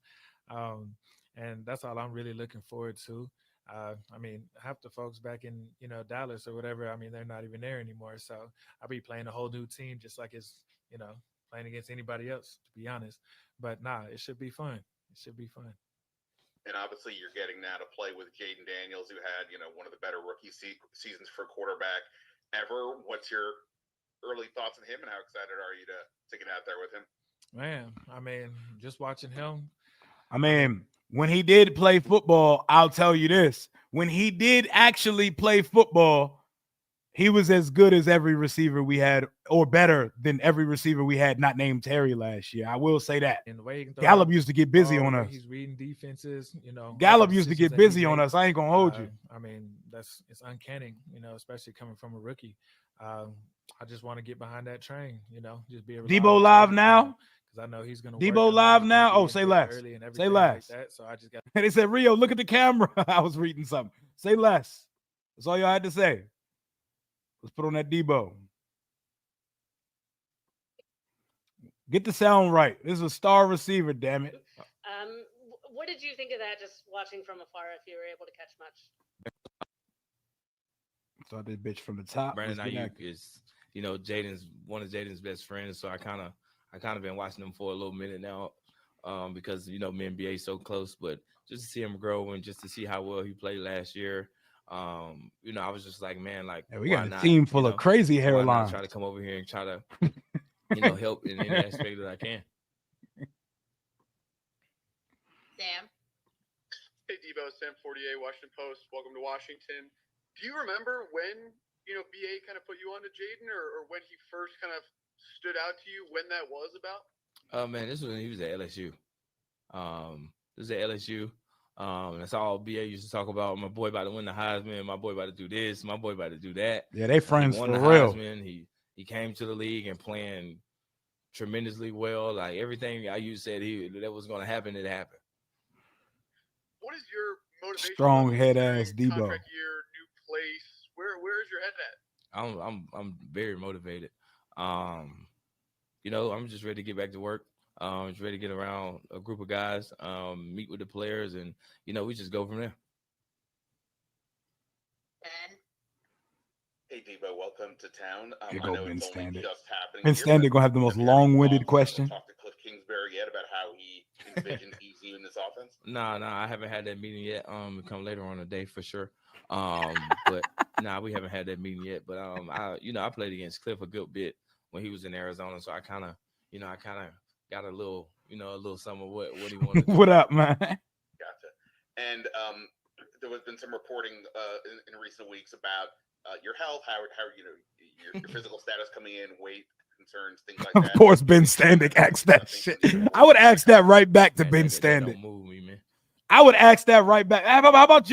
And that's all I'm really looking forward to. I mean, half the folks back in, Dallas or whatever, I mean, they're not even there anymore. So I'll be playing a whole new team, just like it's, playing against anybody else, to be honest. But it should be fun. It should be fun. And obviously you're getting now to play with Jaden Daniels, who had, one of the better rookie seasons for quarterback ever. What's your early thoughts on him, and how excited are you to get out there with him? Man, I mean, just watching him. I mean, when he did play football, I'll tell you this. When he did actually play football, he was as good as every receiver we had, or better than every receiver we had not named Terry last year. I will say that. And the way he can throw Gallup used to get busy on us. He's reading defenses, Gallup used to get busy on us. I ain't gonna hold you. I mean, it's uncanny, especially coming from a rookie. I just want to get behind that train, just be a Debo live now. Because I know he's going to. Debo live now. Oh, say less. Say less. Like that, so I just got. And they said, Rio, look at the camera. I was reading something. Say less. That's all y'all had to say. Let's put on that Debo. Get the sound right. This is a star receiver, damn it. What did you think of that? Just watching from afar, if you were able to catch much. Saw this bitch from the top. Brandon Let's get Ayuk active. is, Jaden's one of Jaden's best friends. So I kind of been watching him for a little minute now, because me and BA so close. But just to see him grow and just to see how well he played last year, I was just like, man, like, Yeah, we why got a not, team full of crazy why not hairlines. try to come over here and try to, help in any aspect that I can. Sam. Hey, Debo, Sam 48, Washington Post. Welcome to Washington. Do you remember when, BA kind of put you on to Jaden or when he first kind of stood out to you, when that was about? Oh, man, this was when he was at LSU. This was at LSU. That's all BA used to talk about. My boy about to win the Heisman. My boy about to do this. My boy about to do that. Yeah, they friends he won for the real. Heisman. He came to the league and playing tremendously well. Like everything you said that was going to happen, it happened. What is your motivation? Strong head ass Debo. Contract year, new place. Where is your head at? I'm very motivated. I'm just ready to get back to work. Just ready to get around a group of guys, meet with the players, and we just go from there. Ben. Hey, Debo, welcome to town. Here I go know Ben it's only Standard. just happening. Ben here, Standard but gonna have the most have you heard any long-winded thoughts? question. Talk to Cliff Kingsbury yet about how he envisions you in this offense? No, I haven't had that meeting yet. It'll come later on the day for sure. But we haven't had that meeting yet. But I played against Cliff a good bit when he was in Arizona, so I kind of got a little some of what he wanted. What up, man? Gotcha. And there has been some reporting in recent weeks about your health, how your physical status coming in, weight concerns, things like that. Of course, Ben Standick asked that shit. I would ask that right back to Ben Standick. Don't move me, man. I would ask that right back. How about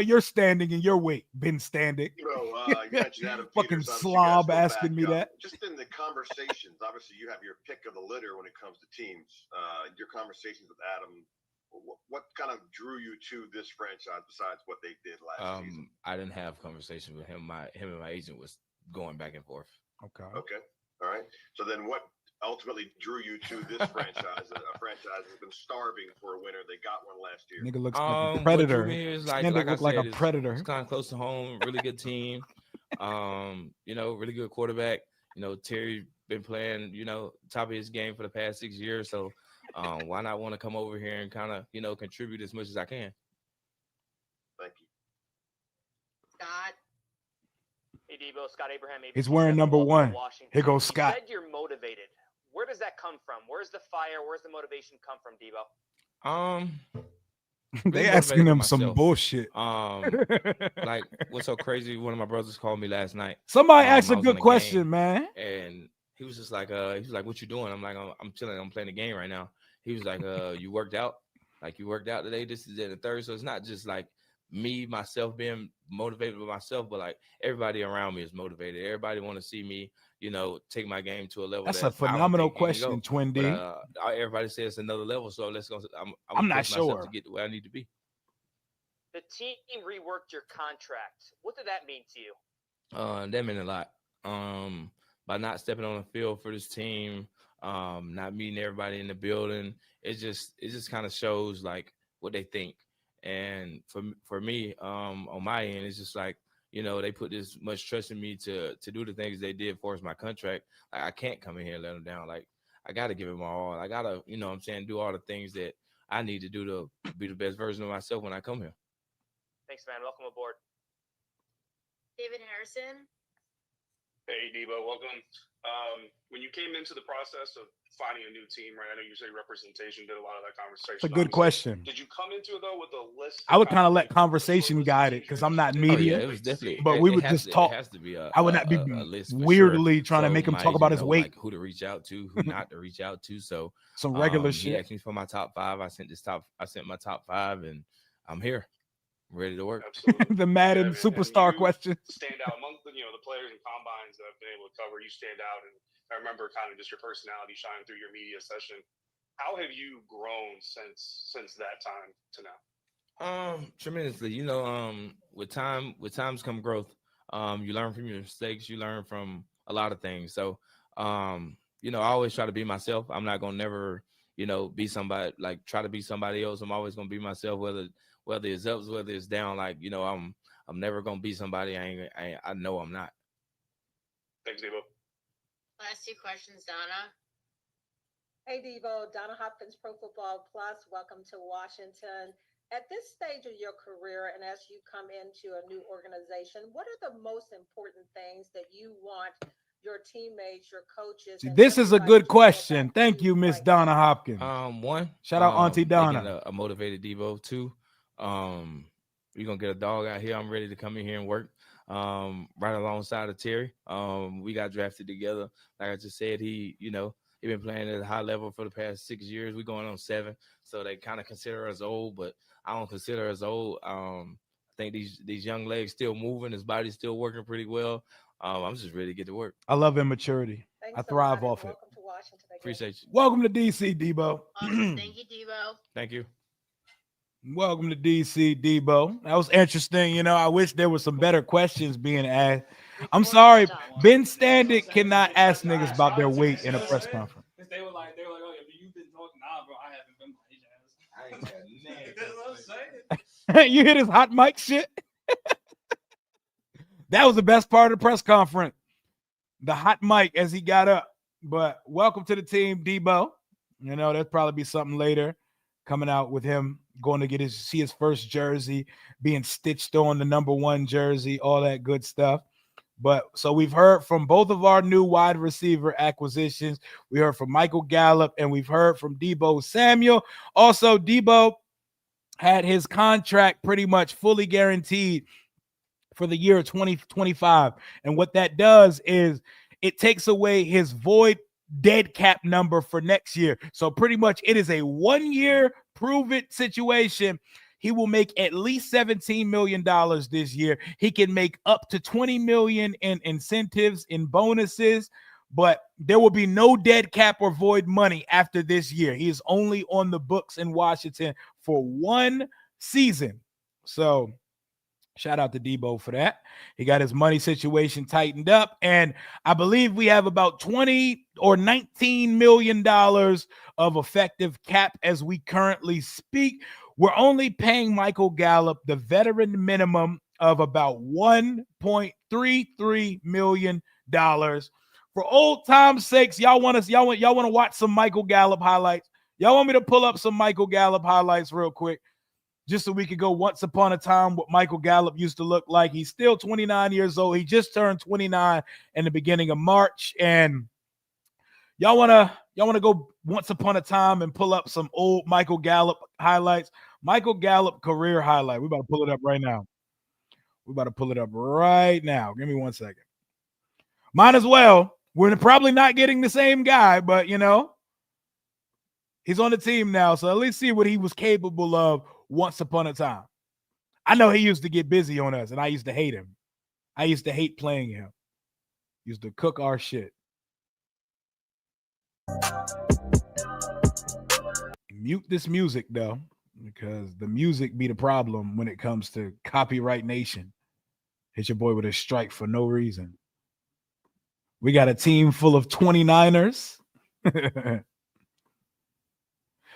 your standing and your weight, Ben Standick? You mentioned Adam Fucking Peters. slob asking me that. Just in the conversations, obviously you have your pick of the litter when it comes to teams. Your conversations with Adam, what kind of drew you to this franchise besides what they did last season? I didn't have conversations with him. Him and my agent was going back and forth. Okay. All right. So then what ultimately drew you to this franchise? A franchise has been starving for a winner. They got one last year. Nigga looks like a predator. Standick look like a predator. It's kind of close to home. Really good team. Really good quarterback. Terry been playing, top of his game for the past 6 years. So why not want to come over here and kind of, contribute as much as I can? Thank you. Scott. Hey, Debo, Scott Abraham. He's wearing number 1. Here goes Scott. You said you're motivated. Where does that come from? Where's the fire? Where's the motivation come from, Debo? They asking him some bullshit. Like what's so crazy? One of my brothers called me last night. Somebody asked a good question, man. And he was just like, what you doing? I'm like, I'm chilling. I'm playing the game right now. He was like, you worked out? Like you worked out today? This is the third. So it's not just like me, myself being motivated with myself, but like everybody around me is motivated. Everybody want to see me, take my game to a level. That's a phenomenal question, Twin D. Everybody says it's another level, so let's go. I'm not sure to get to where I need to be. The team reworked your contract. What did that mean to you? That meant a lot. By not stepping on the field for this team, not meeting everybody in the building, it just kind of shows like what they think. And for me, on my end, it's just like, they put this much trust in me to do the things they did for us, my contract. Like, I can't come in here and let them down. Like, I got to give it my all. I got to, do all the things that I need to do to be the best version of myself when I come here. Thanks, man. Welcome aboard. David Harrison. Hey, Debo, welcome. When you came into the process of finding a new team, right? I know you say representation did a lot of that conversation. It's a good question. Did you come into it though with a list? I would kind of let conversation guide it because I'm not media. It was definitely. But we would just talk. It has to be I would not be weirdly trying to make him talk about his weight, like who to reach out to, who not to reach out to. So some regular shit. He asked me for my top 5. I sent my top 5, and I'm here. Ready to work. Absolutely. The Madden superstar question. Stand out among the players and combines that I've been able to cover. You stand out, and I remember kind of just your personality shining through your media session. How have you grown since that time to now? Tremendously. With times come growth. You learn from your mistakes. You learn from a lot of things. So, I always try to be myself. I'm not gonna never, be somebody like try to be somebody else. I'm always gonna be myself, whether it's ups, whether it's down. Like, I'm never gonna be somebody I know I'm not. Thanks, Debo. Last two questions, Donna. Hey, Debo, Donna Hopkins, Pro Football Plus. Welcome to Washington. At this stage of your career, and as you come into a new organization, what are the most important things that you want your teammates, your coaches, and This is a everybody good to know question. about Thank you, Miss right Donna now? Hopkins. One, Shout out Auntie making Donna. a motivated Debo. Two, we're gonna get a dog out here. I'm ready to come in here and work. Right alongside of Terry. We got drafted together. Like I just said, he been playing at a high level for the past 6 years. We're going on 7, so they kind of consider us old, but I don't consider us old. I think these young legs still moving. His body's still working pretty well. I'm just ready to get to work. I love immaturity. Thanks I a thrive lot, and off it. welcome to Washington again. Appreciate you. Welcome to DC, Debo. Awesome. Thank you, Debo. Thank you. Welcome to DC, Debo. That was interesting. I wish there were some better questions being asked. I'm sorry, Ben Standick cannot ask niggas about their weight in a press conference. They were like, oh, you've been talking. Nah, bro, I haven't been my ass. I ain't had That's what I'm saying. You hear this hot mic shit? That was the best part of the press conference. The hot mic as he got up. But welcome to the team, Debo. There'll probably be something later coming out with him going to see his first jersey, being stitched on the number 1 jersey, all that good stuff. But so we've heard from both of our new wide receiver acquisitions. We heard from Michael Gallup and we've heard from Debo Samuel. Also, Debo had his contract pretty much fully guaranteed for the year 2025. And what that does is it takes away his void dead cap number for next year. So pretty much it is a 1-year prove it situation. He will make at least $17 million this year. He can make up to $20 million in incentives, in bonuses, but there will be no dead cap or void money after this year. He is only on the books in Washington for 1 season. So shout out to Debo for that. He got his money situation tightened up, and I believe we have about $20 or $19 million of effective cap as we currently speak. We're only paying Michael Gallup the veteran minimum of about $1.33 million. For old time's sakes, y'all want to watch some Michael Gallup highlights? Y'all want me to pull up some Michael Gallup highlights real quick? Just so we could go once upon a time what Michael Gallup used to look like. He's still 29 years old. He just turned 29 in the beginning of March. And y'all wanna go once upon a time and pull up some old Michael Gallup highlights. Michael Gallup career highlight. We're about to pull it up right now. Give me 1 second. Might as well. We're probably not getting the same guy, but he's on the team now. So at least see what he was capable of once upon a time. I know he used to get busy on us, and I used to hate him. I used to hate playing him. Used to cook our shit. Mute this music, though, because the music be the problem when it comes to Copyright Nation. Hit your boy with a strike for no reason. We got a team full of 29ers.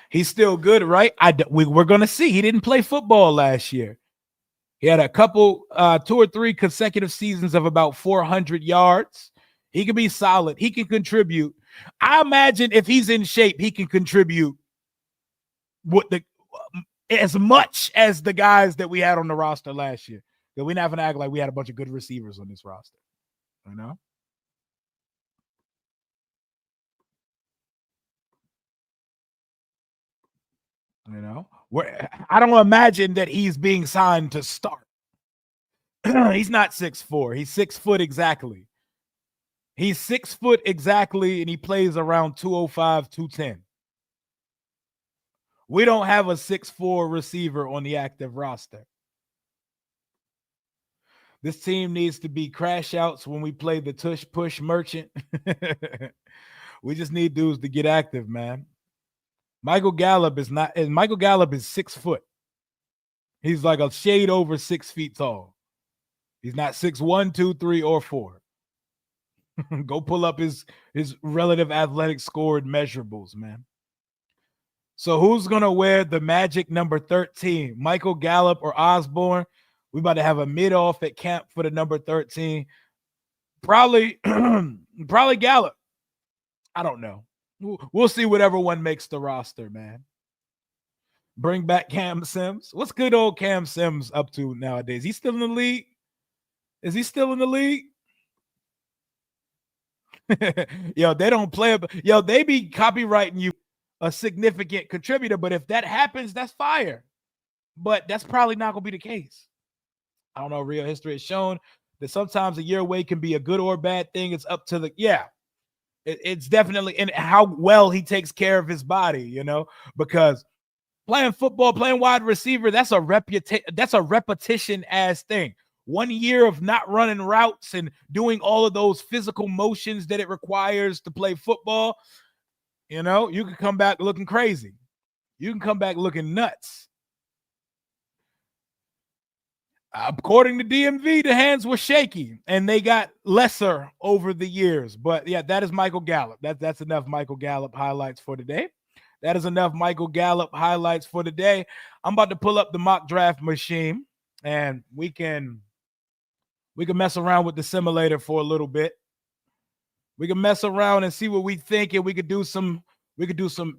He's still good, right? We're going to see. He didn't play football last year. He had a couple, 2 or 3 consecutive seasons of about 400 yards. He can be solid. He can contribute. I imagine if he's in shape, he can contribute as much as the guys that we had on the roster last year. We're not going to act like we had a bunch of good receivers on this roster. I don't imagine that he's being signed to start. He's not 6'4". He's 6 foot exactly. He's 6 foot exactly, and he plays around 205, 210. We don't have a 6'4" receiver on the active roster. This team needs to be crash outs when we play the tush push merchant. We just need dudes to get active, man. Michael Gallup is 6 foot. He's like a shade over 6 feet tall. He's not 6'1", 2, 3, or 4. Go pull up his relative athletic score and measurables, man. So who's gonna wear the magic number 13? Michael Gallup or Osborne? We about to have a mid-off at camp for the number 13. Probably probably Gallup. I don't know. We'll see whatever one makes the roster, man. Bring back Cam Sims. What's good old Cam Sims up to nowadays? He still in the league? Is he still in the league? Yo, they don't play. Yo, they be copywriting you a significant contributor, but if that happens, that's fire. But that's probably not going to be the case. I don't know. Real history has shown that sometimes a year away can be a good or bad thing. It's up to the, it's definitely, and how well he takes care of his body, you know, because playing football, playing wide receiver, that's a repetition ass thing. 1 year of not running routes and doing all of those physical motions that it requires to play football, you know, you can come back looking crazy. You can come back looking nuts. According to DMV, the hands were shaky and they got lesser over the years. But yeah, that is Michael Gallup. That's enough Michael Gallup highlights for today. That is enough Michael Gallup highlights for today. I'm about to pull up the mock draft machine and we can mess around with the simulator for a little bit. We can mess around and see what we think, and we could do some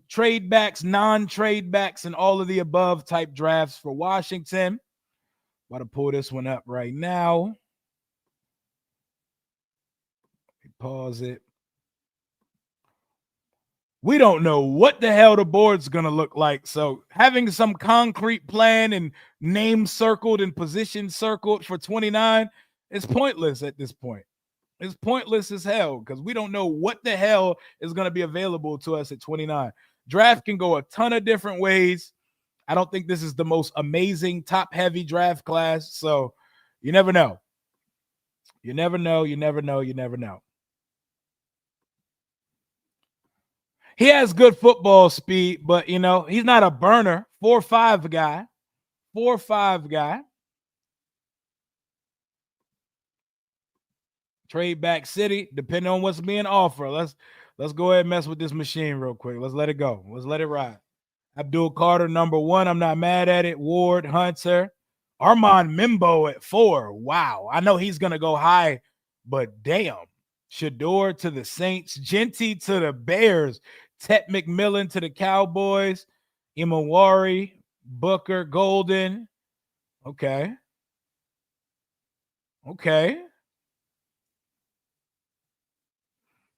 trade backs, non-trade backs, and all of the above type drafts for Washington. About to pull this one up right now. Pause it. We don't know what the hell the board's going to look like. So having some concrete plan and name circled and position circled for 29 is pointless at this point. It's pointless as hell because we don't know what the hell is going to be available to us at 29. Draft can go a ton of different ways. I don't think this is the most amazing top-heavy draft class. So you never know. You never know. You never know. You never know. He has good football speed, but, you know, he's not a burner. 4.5 guy. 4.5 guy. Trade back city, depending on what's being offered. Let's go ahead and mess with this machine real quick. Let's let it go. Let's let it ride. Abdul Carter, number 1. I'm not mad at it. Ward, Hunter. Armand Mimbo at 4. Wow. I know he's going to go high, but damn. Shador to the Saints. Genty to the Bears. Tet McMillan to the Cowboys. Imawari, Booker, Golden. Okay.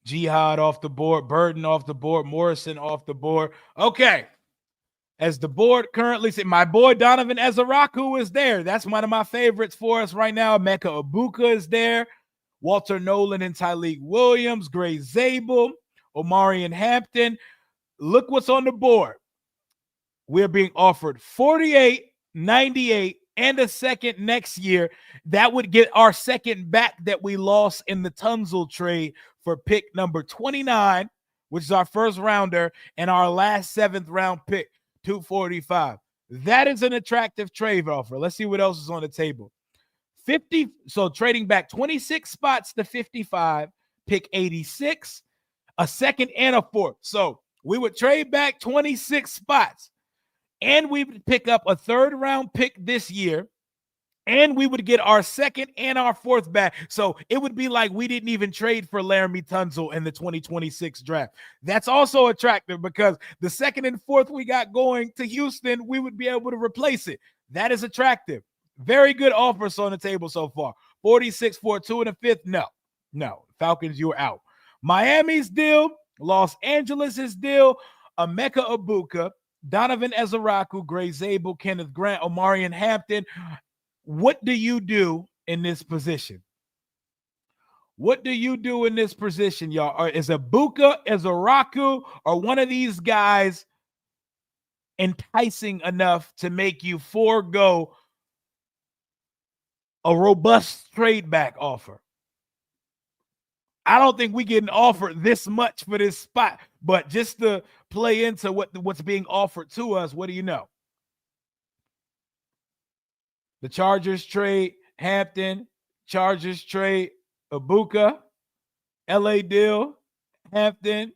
Jihad off the board. Burden off the board. Morrison off the board. Okay. As the board currently says, my boy Donovan Ezaraku is there. That's one of my favorites for us right now. Emeka Ibuka is there. Walter Nolan and Tyleek Williams. Gray Zabel. Omarion Hampton. Look what's on the board. We're being offered 48, 98, and a second next year. That would get our second back that we lost in the Tunzel trade for pick number 29, which is our first rounder, and our last 7th round pick, 245. That is an attractive trade offer. Let's see what else is on the table. 50. So trading back 26 spots to 55, pick 86, a second and a 4th. So we would trade back 26 spots, and we would pick up a 3rd round pick this year, and we would get our 2nd and our 4th back. So it would be like we didn't even trade for Laramie Tunzel in the 2026 draft. That's also attractive because the 2nd and 4th we got going to Houston, we would be able to replace it. That is attractive. Very good offers on the table so far. 46 for 2 and a 5th. No. Falcons, you're out. Miami's deal, Los Angeles' deal, Emeka Ibuka, Donovan Ezaraku, Gray Zabel, Kenneth Grant, Omarion Hampton. What do you do in this position? What do you do in this position, y'all? Or is Ibuka, Ezaraku, or one of these guys enticing enough to make you forego a robust trade back offer? I don't think we getting offered this much for this spot, but just to play into what's being offered to us, what do you know? The Chargers trade Hampton, Chargers trade Ibuka. LA deal, Hampton,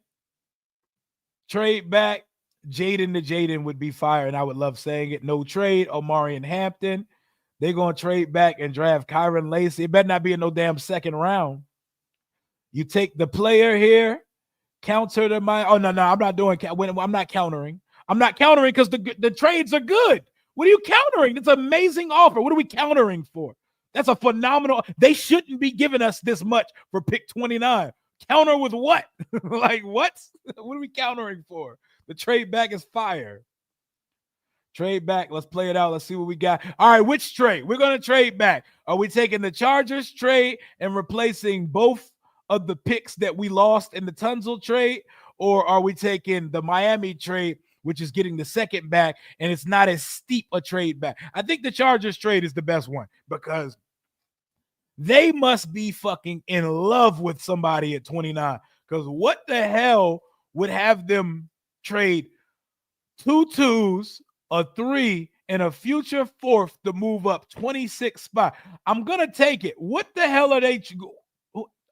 trade back. Jaden to Jaden would be fire, and I would love saying it. No trade, Omari and Hampton. They're going to trade back and draft Kyron Lacey. It better not be in no damn second round. You take the player here, counter to my. Oh, no, I'm not doing. I'm not countering. I'm not countering because the trades are good. What are you countering? It's an amazing offer. What are we countering for? That's a phenomenal. They shouldn't be giving us this much for pick 29. Counter with what? Like what? What are we countering for? The trade back is fire. Trade back. Let's play it out. Let's see what we got. All right, which trade? We're going to trade back. Are we taking the Chargers trade and replacing both of the picks that we lost in the Tunsil trade? Or are we taking the Miami trade, which is getting the second back, and it's not as steep a trade back? I think the Chargers trade is the best one because they must be fucking in love with somebody at 29. Because what the hell would have them trade 2 2s, a 3, and a future 4th to move up 26 spot? I'm going to take it. What the hell are they?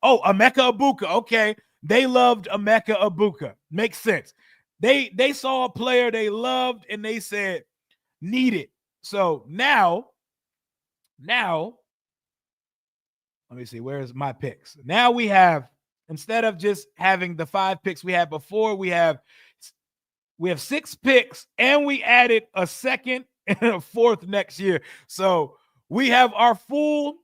Oh, Emeka Ibuka. Okay. They loved Emeka Ibuka. Makes sense. They saw a player they loved and they said, need it. So now, let me see. Where's my picks? Now we have, instead of just having the 5 picks we had before, we have 6 picks, and we added a second and a 4th next year. So we have our full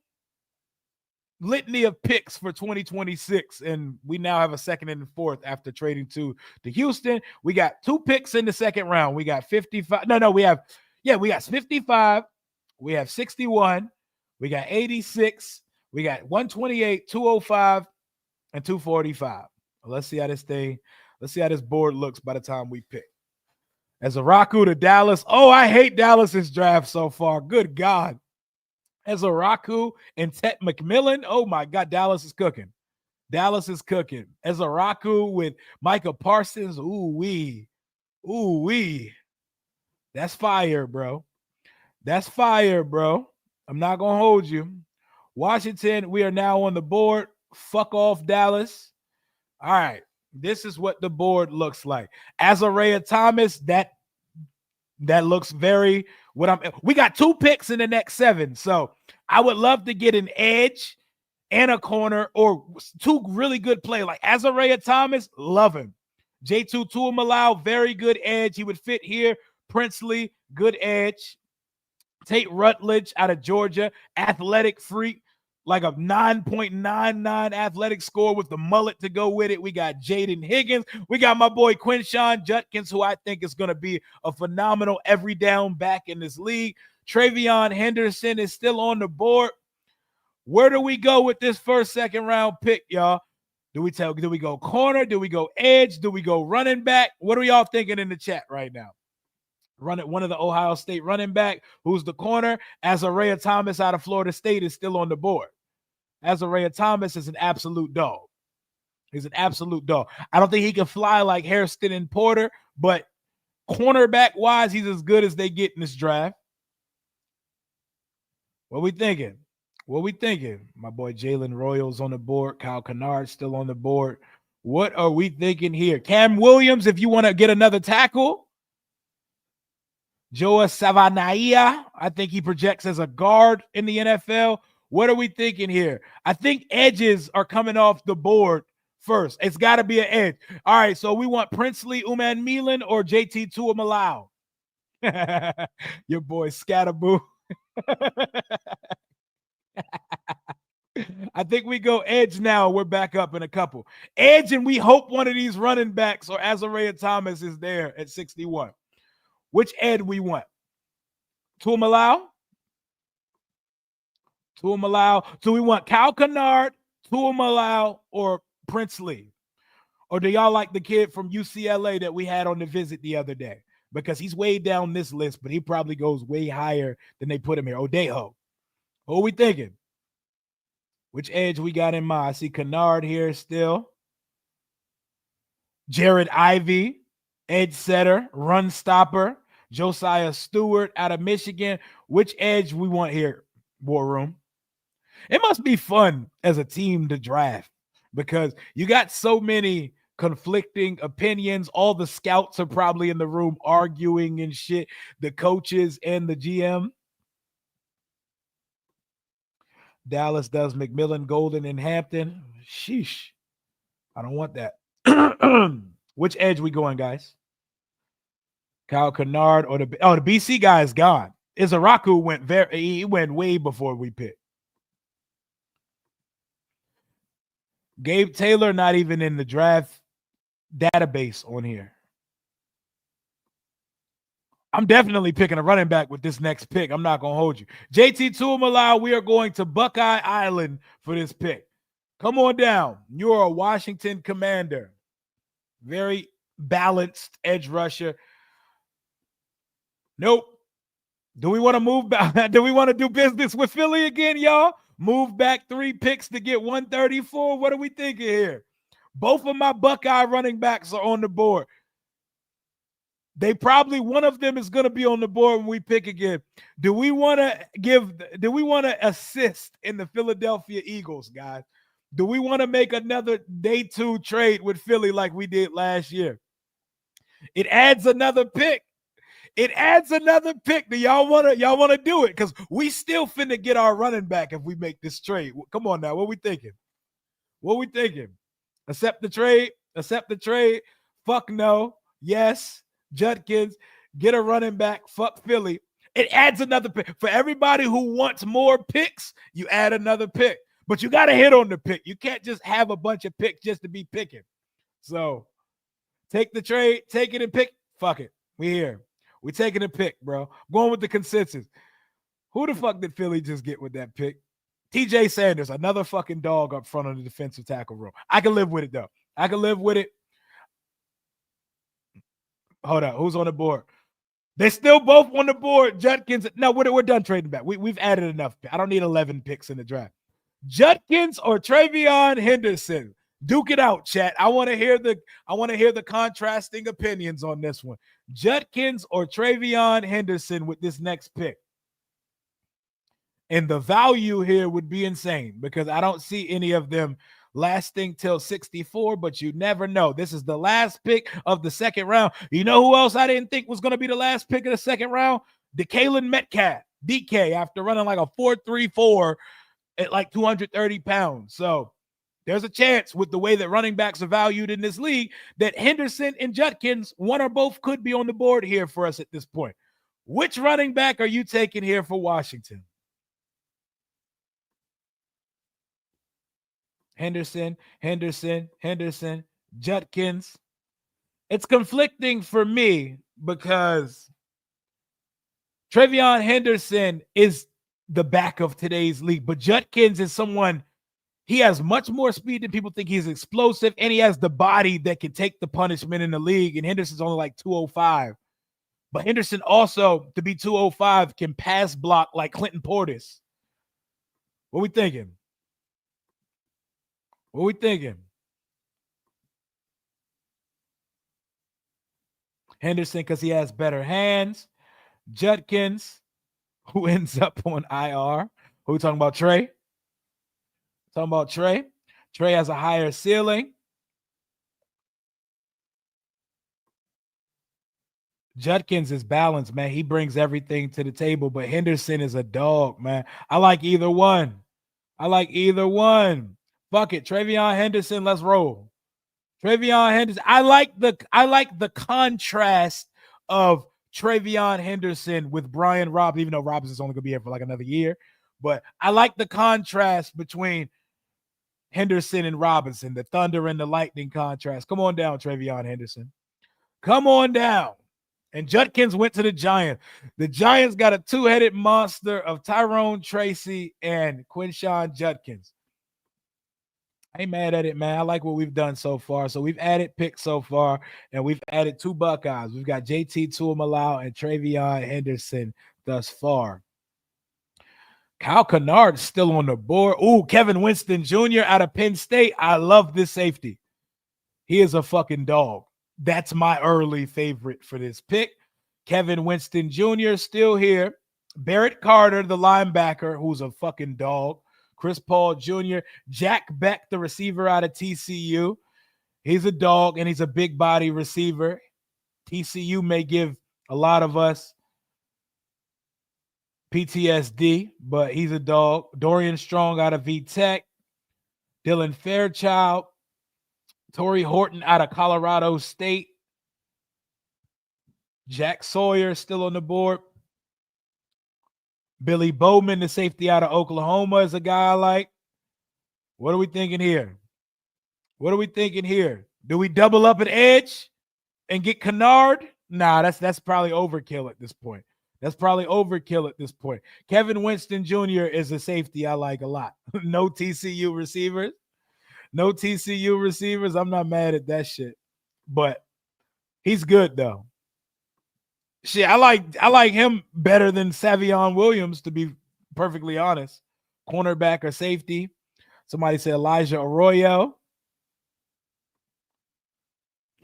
litany of picks for 2026, and we now have a 2nd and 4th after trading to Houston. We got 2 picks in the second round. We got 55. We got 55. We have 61. We got 86. We got 128, 205, and 245. Let's see how this board looks by the time we pick. As a Raku to Dallas. Oh, I hate Dallas's draft so far. Good God. As a Raku and Tet McMillan. Oh my God, Dallas is cooking. As a Raku with Micah Parsons. Ooh wee. That's fire, bro. I'm not gonna hold you. Washington, we are now on the board. Fuck off, Dallas. All right. This is what the board looks like. Azariah Thomas, that looks very we got 2 picks in the next 7. So I would love to get an edge and a corner or 2 really good players like Azariah Thomas. Love him. J2 Tuamalau, very good edge. He would fit here. Princely, good edge. Tate Rutledge out of Georgia, athletic freak, like a 9.99 athletic score with the mullet to go with it. We got Jaden Higgins. We got my boy Quinshawn Judkins, who I think is going to be a phenomenal every down back in this league. Travion Henderson is still on the board. Where do we go with this first, second round pick, y'all? Do we go corner? Do we go edge? Do we go running back? What are y'all thinking in the chat right now? One of the Ohio State running back, who's the corner. Azariah Thomas out of Florida State is still on the board. Azariah Thomas is an absolute dog. He's an absolute dog. I don't think he can fly like Hairston and Porter, but cornerback-wise, he's as good as they get in this draft. What we thinking? My boy Jalen Royals on the board. Kyle Kennard still on the board. What are we thinking here? Cam Williams, if you want to get another tackle. Joa Savanaia, I think he projects as a guard in the NFL. What are we thinking here? I think edges are coming off the board first. It's got to be an edge. All right, so we want Princely Umanmielen or JT Tuamalau. Your boy Scatterboo. I think we go edge now. We're back up in a couple. Edge, and we hope one of these running backs or Azariah Thomas is there at 61. Which Ed we want? Tuamalau? Do we want Kyle Kennard, Tuamalau, or Princely? Or do y'all like the kid from UCLA that we had on the visit the other day? Because he's way down this list, but he probably goes way higher than they put him here. Odejo. Who are we thinking? Which edge we got in mind? I see Kennard here still. Jared Ivey, edge setter, run stopper. Josiah Stewart out of Michigan. Which edge we want here, War Room? It must be fun as a team to draft. because you got so many conflicting opinions. All the scouts are probably in the room arguing and shit, the coaches and the GM. Dallas does McMillan, Golden, and Hampton. Sheesh. I don't want that. Which edge we going, guys? Kyle Kennard or the BC guy is gone. Izaraku went way before we picked. Gabe Taylor not even in the draft database on here. I'm definitely picking a running back with this next pick. I'm not going to hold you. JT Tuimalau, we are going to Buckeye Island for this pick. Come on down. You're a Washington Commander. Very balanced edge rusher. Nope. Do we want to move back? Do we want to do business with Philly again, y'all? Move back 3 picks to get 134? What are we thinking here? Both of my Buckeye running backs are on the board. One of them is going to be on the board when we pick again. Do we want to assist in the Philadelphia Eagles, guys? Do we want to make another day 2 trade with Philly like we did last year? It adds another pick. Do y'all want to do it? Because we still finna get our running back if we make this trade. Come on now. What we thinking? Accept the trade. Fuck no. Yes. Judkins, get a running back. Fuck Philly. It adds another pick. For everybody who wants more picks, you add another pick. But you got to hit on the pick. You can't just have a bunch of picks just to be picking. So take the trade, take it and pick. Fuck it. We here. We taking a pick, bro. Going with the consensus. Who the fuck did Philly just get with that pick? TJ Sanders, another fucking dog up front of the defensive tackle room. I can live with it, though. Hold on. Who's on the board? They're still both on the board. Judkins. No, we're done trading back. We've added enough. I don't need 11 picks in the draft. Judkins or Travion Henderson? Duke it out, chat. I want to hear the contrasting opinions on this one. Judkins or Travion Henderson with this next pick. And the value here would be insane because I don't see any of them lasting till 64, but you never know. This is the last pick of the second round. You know who else I didn't think was going to be the last pick of the second round? DeKalen Metcalf, DK, after running like a 4.34 at like 230 pounds. So there's a chance with the way that running backs are valued in this league that Henderson and Judkins, one or both, could be on the board here for us at this point. Which running back are you taking here for Washington? Henderson, Judkins. It's conflicting for me because Travion Henderson is the back of today's league, but Judkins is someone, he has much more speed than people think. He's explosive, and he has the body that can take the punishment in the league, and Henderson's only like 205. But Henderson also, to be 205, can pass block like Clinton Portis. What we thinking? Henderson, because he has better hands. Judkins, who ends up on IR. Who we talking about? Trey? Trey has a higher ceiling. Judkins is balanced, man. He brings everything to the table, but Henderson is a dog, man. I like either one. Fuck it. Travion Henderson, let's roll. Travion Henderson. I like the contrast of Travion Henderson with Brian Robinson, even though Robinson's only gonna be here for like another year. But I like the contrast between Henderson and Robinson, the thunder and the lightning contrast. Come on down, Travion Henderson. Come on down. And Judkins went to the Giants. The Giants got a 2-headed monster of Tyrone Tracy and Quinshawn Judkins. I ain't mad at it, man. I like what we've done so far. So we've added picks so far, and we've added 2 Buckeyes. We've got JT Tuimalau and Travion Henderson thus far. Kyle Kennard is still on the board. Ooh, Kevin Winston Jr. out of Penn State. I love this safety. He is a fucking dog. That's my early favorite for this pick. Kevin Winston Jr. still here. Barrett Carter, the linebacker, who's a fucking dog. Chris Paul Jr., Jack Beck, the receiver out of TCU. He's a dog, and he's a big body receiver. TCU may give a lot of us PTSD, but he's a dog. Dorian Strong out of VTech. Dylan Fairchild. Torrey Horton out of Colorado State. Jack Sawyer still on the board. Billy Bowman, the safety out of Oklahoma, is a guy I like. What are we thinking here? What are we thinking here? Do we double up an edge and get Kennard? Nah, that's probably overkill at this point. That's probably overkill at this point. Kevin Winston Jr. is a safety I like a lot. No TCU receivers. No TCU receivers. I'm not mad at that shit. But he's good though. Shit, I like him better than Savion Williams, to be perfectly honest. Cornerback or safety. Somebody said Elijah Arroyo.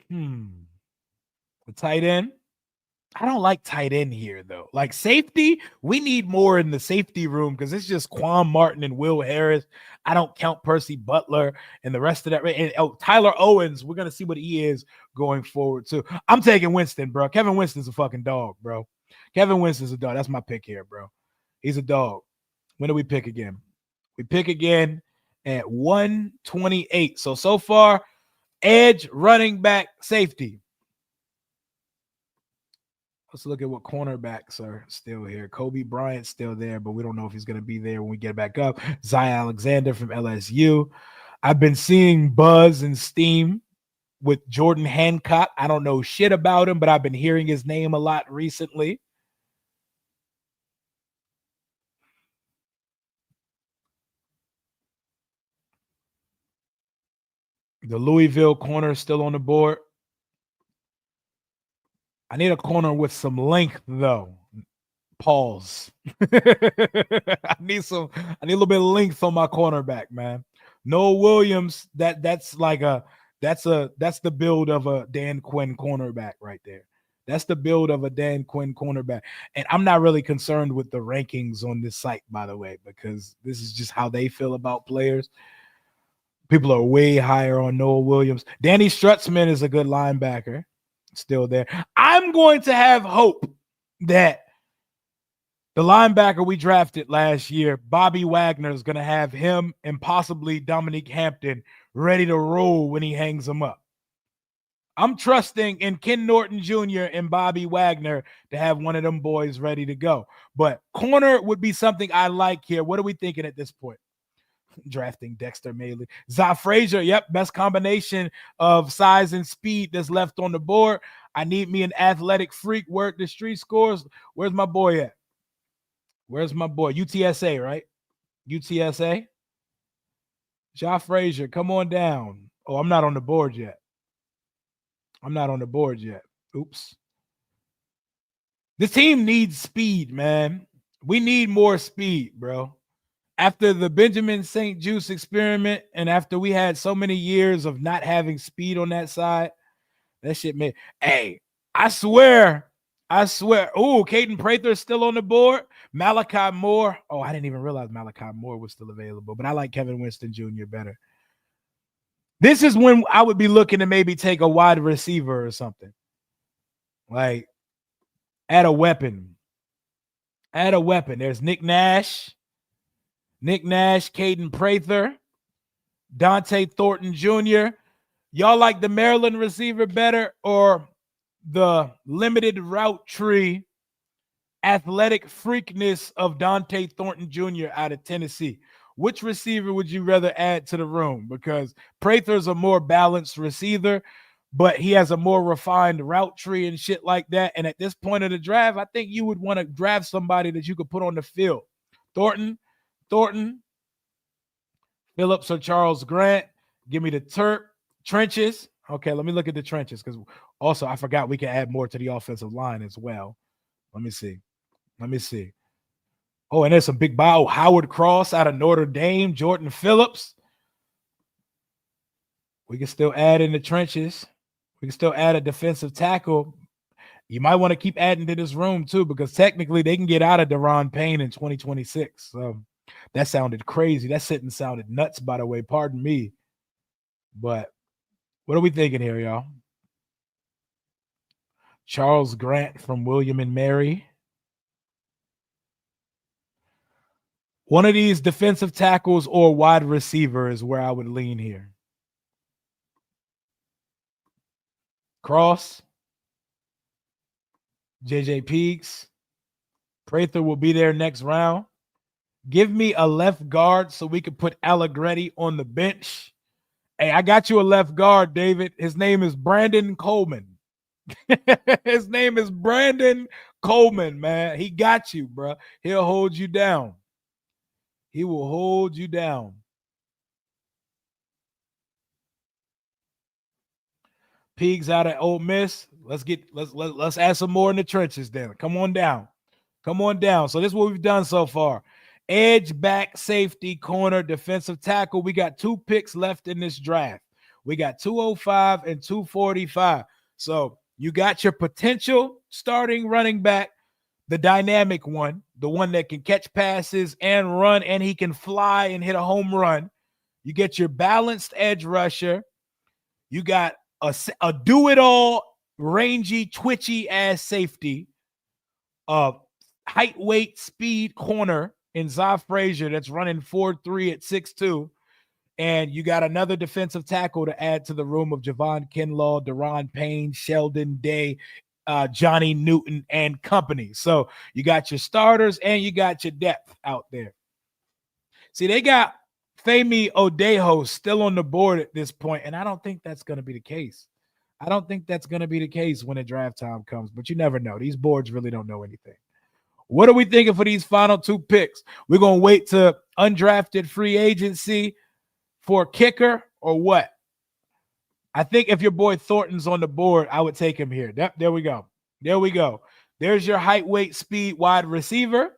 The tight end. I don't like tight end here, though. Like safety, we need more in the safety room because it's just Quan Martin and Will Harris. I don't count Percy Butler and the rest of that. And Tyler Owens, we're going to see what he is going forward, too. I'm taking Winston, bro. Kevin Winston's a fucking dog, bro. Kevin Winston's a dog. That's my pick here, bro. He's a dog. When do we pick again? We pick again at 128. So far, edge, running back, safety. Let's look at what cornerbacks are still here. Kobe Bryant's still there, but we don't know if he's going to be there when we get back up. Zay Alexander from LSU. I've been seeing buzz and steam with Jordan Hancock. I don't know shit about him, but I've been hearing his name a lot recently. The Louisville corner is still on the board. I need a corner with some length, though. Pause. I need a little bit of length on my cornerback, man. Noah Williams, that's the build of a Dan Quinn cornerback right there. That's the build of a Dan Quinn cornerback. And I'm not really concerned with the rankings on this site, by the way, because this is just how they feel about players. People are way higher on Noah Williams. Danny Strutzman is a good linebacker. Still there. I'm going to have hope that the linebacker we drafted last year, Bobby Wagner, is going to have him and possibly Dominique Hampton ready to roll when he hangs them up. I'm trusting in Ken Norton Jr. and Bobby Wagner to have one of them boys ready to go. But corner would be something I like here. What are we thinking at this point? Drafting Dexter Maley. Za Frazier, yep, best combination of size and speed that's left on the board. I need me an athletic freak. Work the street scores. Where's my boy at? Where's my boy? UTSA, right? UTSA. Ja Frazier, come on down. Oh, I'm not on the board yet. Oops. This team needs speed, man. We need more speed, bro. After the Benjamin St. Juice experiment and after we had so many years of not having speed on that side, that shit made. Hey, I swear. Oh, Caden Prather's still on the board. Malachi Moore. Oh, I didn't even realize Malachi Moore was still available, but I like Kevin Winston Jr. better. This is when I would be looking to maybe take a wide receiver or something. Like, add a weapon. There's Nick Nash, Caden Prather, Dante Thornton Jr. Y'all like the Maryland receiver better or the limited route tree athletic freakness of Dante Thornton Jr. out of Tennessee? Which receiver would you rather add to the room? Because Prather's a more balanced receiver, but he has a more refined route tree and shit like that. And at this point of the draft, I think you would want to draft somebody that you could put on the field. Thornton, Phillips or Charles Grant. Give me the trenches. Okay, let me look at the trenches because also I forgot we can add more to the offensive line as well. Let me see. Oh, and there's some big bio. Howard Cross out of Notre Dame. Jordan Phillips. We can still add in the trenches. We can still add a defensive tackle. You might want to keep adding to this room too because technically they can get out of Deron Payne in 2026. So That sounded crazy. That sentence sounded nuts, by the way. Pardon me. But what are we thinking here, y'all? Charles Grant from William and Mary. One of these defensive tackles or wide receiver is where I would lean here. Cross, JJ Peaks, Prather will be there next round. Give me a left guard so we could put Allegretti on the bench. Hey, I got you a left guard, David. His name is Brandon Coleman. His name is Brandon Coleman, man. He got you, bro. He'll hold you down. He will hold you down. Pigs out at Ole Miss. Let's add some more in the trenches then. Come on down. Come on down. So this is what we've done so far. Edge, back, safety, corner, defensive tackle. We got 2 picks left in this draft. We got 205 and 245. So you got your potential starting running back, the dynamic one, the one that can catch passes and run, and he can fly and hit a home run. You get your balanced edge rusher. You got a do-it-all, rangy, twitchy ass safety, height, weight, speed corner in Za Frazier that's running 4.3 at 6'2". And you got another defensive tackle to add to the room of Javon Kinlaw, Deron Payne, Sheldon Day, Johnny Newton, and company. So you got your starters and you got your depth out there. See, they got Femi Odejo still on the board at this point, and I don't think that's going to be the case. I don't think that's going to be the case when the draft time comes, but you never know. These boards really don't know anything. What are we thinking for these final 2 picks? We're going to wait to undrafted free agency for a kicker or what? I think if your boy Thornton's on the board, I would take him here. There we go. There we go. There's your height, weight, speed wide receiver,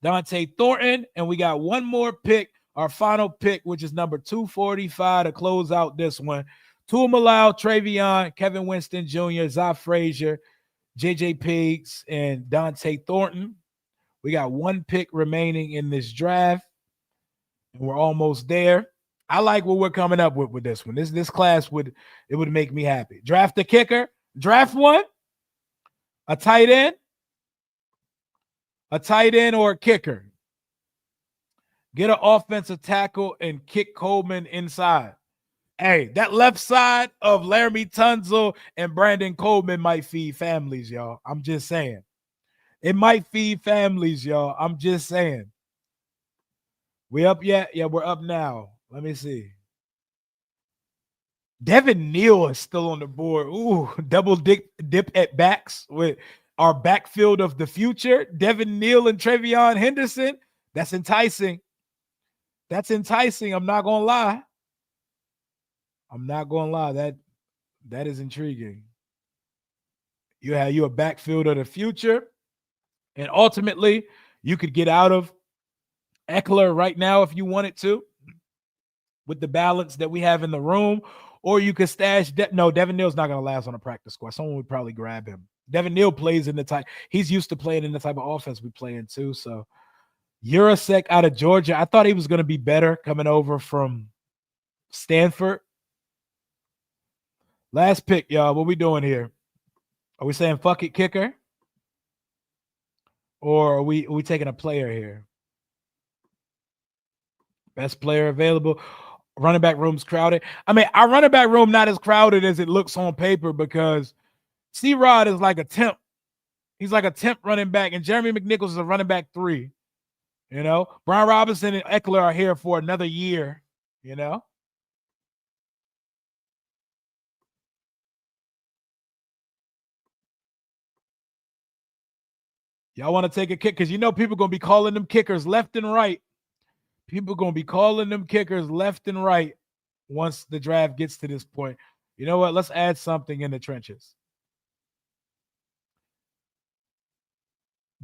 Dante Thornton, and we got one more pick, our final pick, which is number 245 to close out this one. Tuamalau, Travion, Kevin Winston Jr., Za Frazier, JJ Pigs, and Dante Thornton. We got 1 pick remaining in this draft, and we're almost there. I like what we're coming up with this one. This class would make me happy. Draft a kicker, draft one, a tight end or a kicker. Get an offensive tackle and kick Coleman inside. Hey, that left side of Laramie Tunzel and Brandon Coleman might feed families, y'all. I'm just saying. It might feed families, y'all. I'm just saying. We up yet? Yeah, we're up now. Let me see. Devin Neal is still on the board. Ooh, double dip at backs with our backfield of the future. Devin Neal and Travion Henderson. That's enticing. That's enticing. I'm not going to lie. I'm not going to lie. That is intriguing. You have a backfield of the future. And ultimately, you could get out of Eckler right now if you wanted to with the balance that we have in the room. Or you could stash no, Devin Neal's not going to last on a practice squad. Someone would probably grab him. Devin Neal plays in the type. He's used to playing in the type of offense we play in too. So Urasek out of Georgia. I thought he was going to be better coming over from Stanford. Last pick, y'all. What we doing here? Are we saying fuck it kicker? Or are we taking a player here? Best player available. Running back room's crowded. I mean, our running back room not as crowded as it looks on paper because C-Rod is like a temp. He's like a temp running back, and Jeremy McNichols is a running back 3. You know, Brian Robinson and Eckler are here for another year. You know, y'all want to take a kick because you know people going to be calling them kickers left and right. People going to be calling them kickers left and right once the draft gets to this point. You know what? Let's add something in the trenches.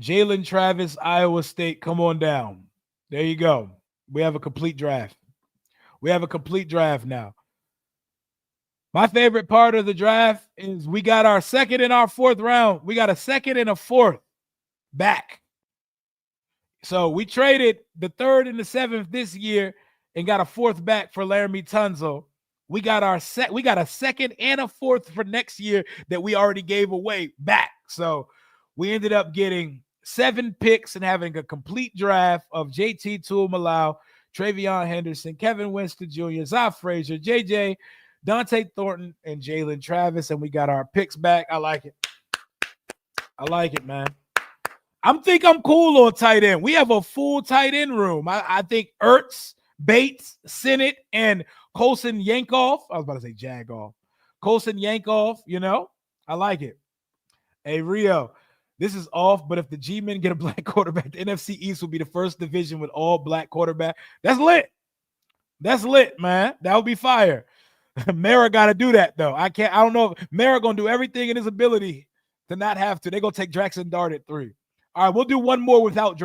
Jalen Travis, Iowa State, come on down. There you go. We have a complete draft. We have a complete draft now. My favorite part of the draft is we got our 2nd and our 4th round. We got a 2nd and a 4th back. So we traded the 3rd and the 7th this year and got a 4th back for Laramie Tunzel. We got a 2nd and a 4th for next year that we already gave away back. So we ended up getting 7 picks and having a complete draft of JT Tuimalau, Travion Henderson, Kevin Winston Jr., Zai Frazier, JJ, Dante Thornton, and Jalen Travis. And we got our picks back. I like it. I like it, man. think I'm cool on tight end. We have a full tight end room. I think Ertz, Bates, Sennett, and Colson Yankoff. I was about to say Jagoff. Colson Yankoff, I like it. Hey, Rio, this is off, but if the G-men get a black quarterback, the NFC East will be the first division with all black quarterback. That's lit. That's lit, man. That would be fire. Mara got to do that, though. I don't know. Mara going to do everything in his ability to not have to. They're going to take Jackson Dart at 3. All right, we'll do one more without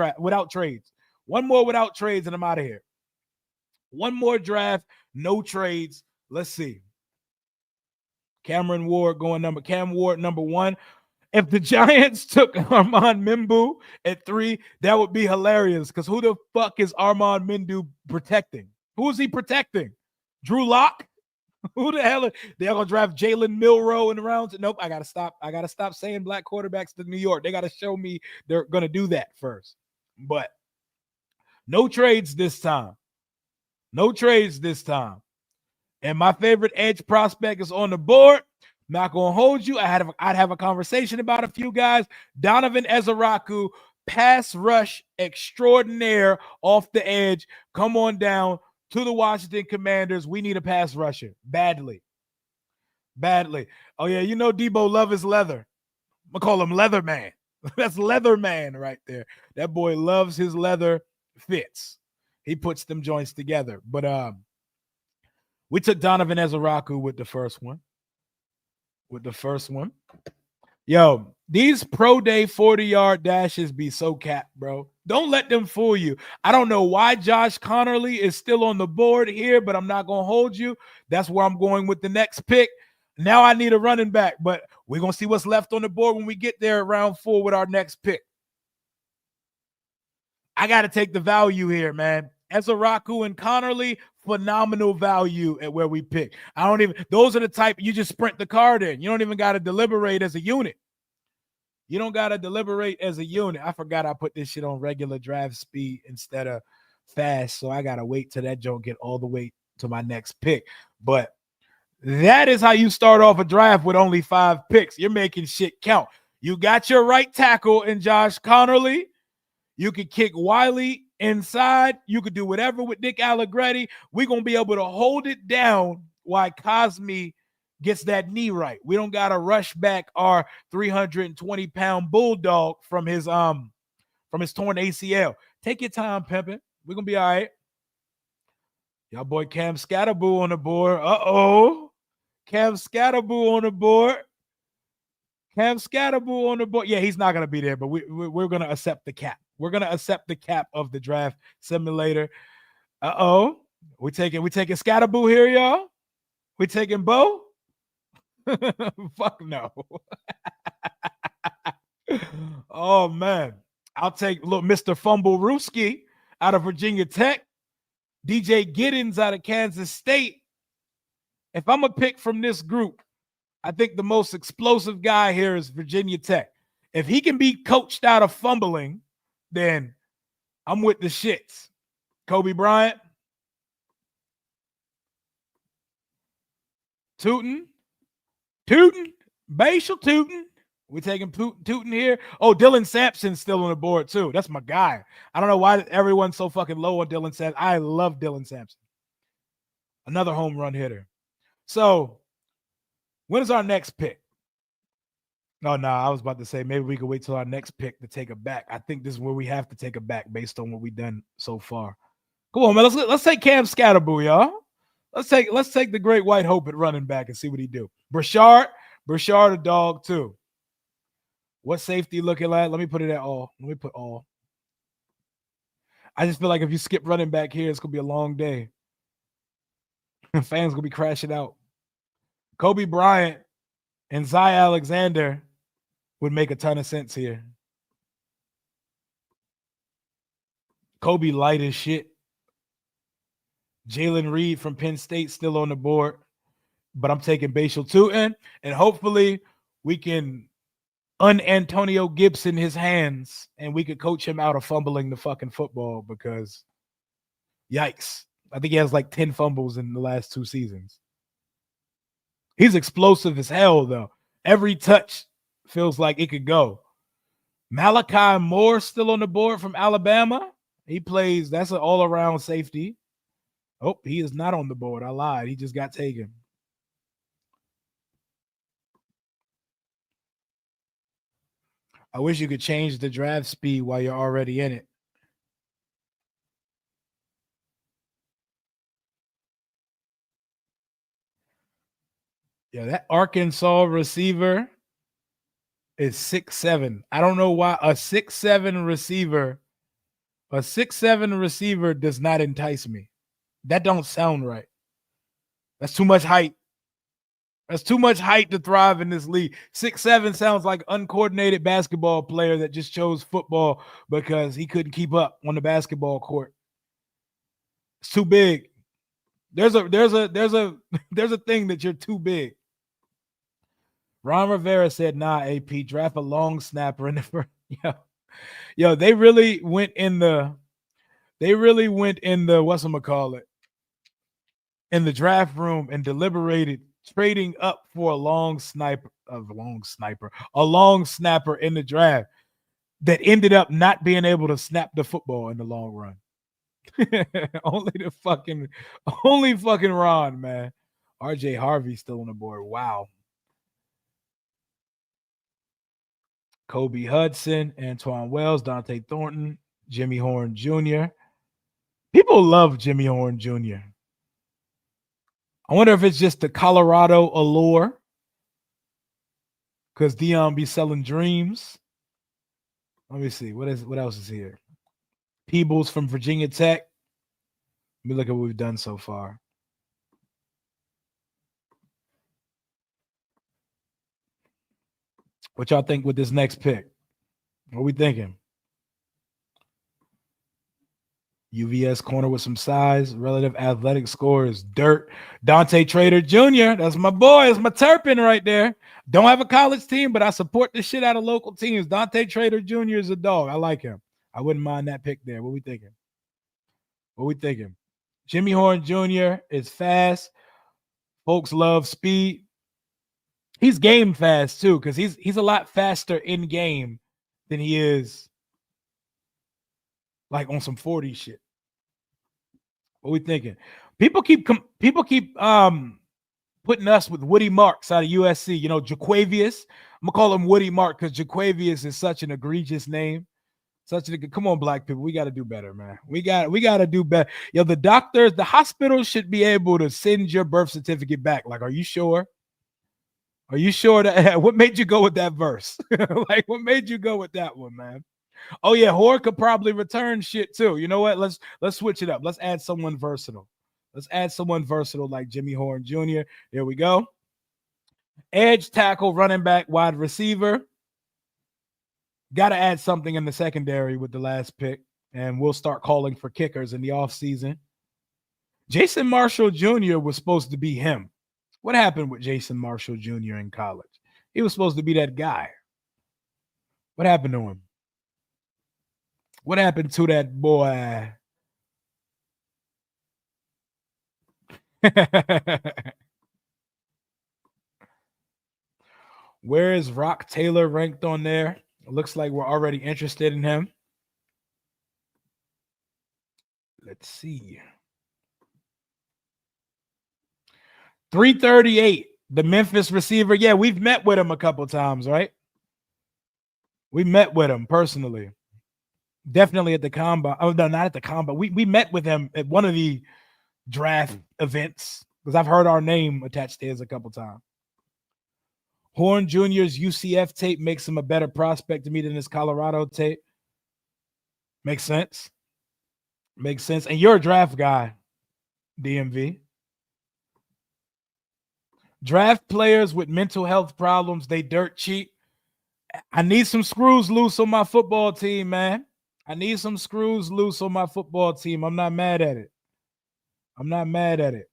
trades. One more without trades, and I'm out of here. One more draft, no trades. Let's see. Cam Ward, number 1. If the Giants took Armand Mimbu at 3, that would be hilarious because who the fuck is Armand Mimbu protecting? Who is he protecting? Drew Lock? Who the hell? They're going to draft Jalen Milroe in the rounds? Nope, I got to stop. I got to stop saying black quarterbacks to New York. They got to show me they're going to do that first. But no trades this time. No trades this time. And my favorite edge prospect is on the board. Not going to hold you. I'd have a conversation about a few guys. Donovan Ezeraku, pass rush extraordinaire off the edge. Come on down to the Washington Commanders. We need a pass rusher. Badly. Oh, yeah, Debo love his leather. I'm going to call him Leather Man. That's Leather Man right there. That boy loves his leather fits. He puts them joints together. But we took Donovan Ezeraku with the first one. Yo, these pro day 40-yard dashes be so capped, bro. Don't let them fool you. I don't know why Josh Conerly is still on the board here, but I'm not going to hold you. That's where I'm going with the next pick. Now I need a running back, but we're going to see what's left on the board when we get there at round 4 with our next pick. I got to take the value here, man. Ezeraku and Conerly, phenomenal value at where we pick. Those are the type you just sprint the card in. You don't even got to deliberate as a unit. I forgot I put this shit on regular draft speed instead of fast, so I got to wait till that joke get all the way to my next pick. But that is how you start off a draft with only 5 picks. You're making shit count. You got your right tackle in Josh Conerly. You could kick Wiley inside. You could do whatever with Nick Allegretti. We're going to be able to hold it down while Cosme gets that knee right. We don't got to rush back our 320-pound bulldog from his torn ACL. Take your time, pimpin'. We're going to be all right. Y'all boy Cam Scatterboo on the board. Uh-oh. Cam Scatterboo on the board. Yeah, he's not going to be there, but we're going to accept the cap. We're going to accept the cap of the draft simulator. Uh-oh. We taking Scatterboo here, y'all? We taking Bo? Fuck no. Oh, man. I'll take little Mr. Fumble Ruski out of Virginia Tech. DJ Giddens out of Kansas State. If I'm a pick from this group, I think the most explosive guy here is Virginia Tech. If he can be coached out of fumbling, then I'm with the shits. Kobe Bryant. Tootin. Bashal Tootin. We're taking Tootin here. Oh, Dylan Sampson's still on the board, too. That's my guy. I don't know why everyone's so fucking low on Dylan Sampson. I love Dylan Sampson. Another home run hitter. So, when is our next pick? No, I was about to say maybe we could wait till our next pick to take it back. I think this is where we have to take it back based on what we've done so far. Come on, man. Let's take Cam Scatterboo, y'all. Let's take the Great White Hope at running back and see what he do. Brashard a dog too. What safety looking like? Let me put it at all. Let me put all. I just feel like if you skip running back here, it's gonna be a long day. Fans gonna be crashing out. Kobe Bryant and Zy Alexander would make a ton of sense here. Kobe light as shit. Jalen Reed from Penn State still on the board, but I'm taking Bashal Tutin, and hopefully we can Antonio Gibson his hands and we could coach him out of fumbling the fucking football because yikes. I think he has like 10 fumbles in the last 2 seasons. He's explosive as hell, though. Every touch feels like it could go. Malachi Moore still on the board from Alabama. He plays, that's an all-around safety. Oh, he is not on the board. I lied. He just got taken. I wish you could change the draft speed while you're already in it. Yeah, that Arkansas receiver is 6'7". I don't know why a 6'7" receiver does not entice me. That don't sound right. That's too much height. That's too much height to thrive in this league. 6'7" sounds like uncoordinated basketball player that just chose football because he couldn't keep up on the basketball court. It's too big. There's a thing that you're too big. Ron Rivera said, "Nah, AP, draft a long snapper in the first." Yo, they really went in the whatchamacallit, in the draft room and deliberated trading up for a long snapper in the draft that ended up not being able to snap the football in the long run. only fucking Ron, man. RJ Harvey still on the board. Wow. Kobe Hudson, Antoine Wells, Dante Thornton, Jimmy Horn Jr. People love Jimmy Horn Jr. I wonder if it's just the Colorado allure because Dion be selling dreams. Let me see. What else is here? Peebles from Virginia Tech. Let me look at what we've done so far. What y'all think with this next pick? What we thinking? UVS corner with some size, relative athletic scores, dirt. Dante Trader Jr., that's my boy. That's my Turpin right there. Don't have a college team, but I support the shit out of local teams. Dante Trader Jr. is a dog. I like him. I wouldn't mind that pick there. What we thinking? Jimmy Horn Jr. is fast. Folks love speed. He's game fast, too, because he's a lot faster in game than he is like on some 40 shit. What we thinking? People keep putting us with Woody Marks out of USC. You know, Jaquavius. I'm gonna call him Woody Mark because Jaquavius is such an egregious name. Come on, black people. We got to do better, man. We got to do better. Yo, the doctors, the hospitals should be able to send your birth certificate back. Like, are you sure? Are you sure that what made you go with that verse? Like, what made you go with that one, man? Oh yeah, Hor could probably return shit too. You know what? Let's switch it up. Let's add someone versatile. Let's add someone versatile like Jimmy Horn Jr. There we go. Edge, tackle, running back, wide receiver. Got to add something in the secondary with the last pick, and we'll start calling for kickers in the offseason. Jason Marshall Jr. was supposed to be him. What happened with Jason Marshall Jr. in college? He was supposed to be that guy. What happened to him? What happened to that boy? Where is Rock Taylor ranked on there? It looks like we're already interested in him. Let's see. 338, the Memphis receiver. Yeah, we've met with him a couple times, right? We met with him personally. Definitely at the combine. Oh, no, not at the combine. We met with him at one of the draft events because I've heard our name attached to his a couple times. Horn Jr.'s UCF tape makes him a better prospect to me than his Colorado tape. Makes sense. Makes sense. And you're a draft guy, DMV. Draft players with mental health problems, they dirt cheap. I need some screws loose on my football team, man. I need some screws loose on my football team. I'm not mad at it. I'm not mad at it.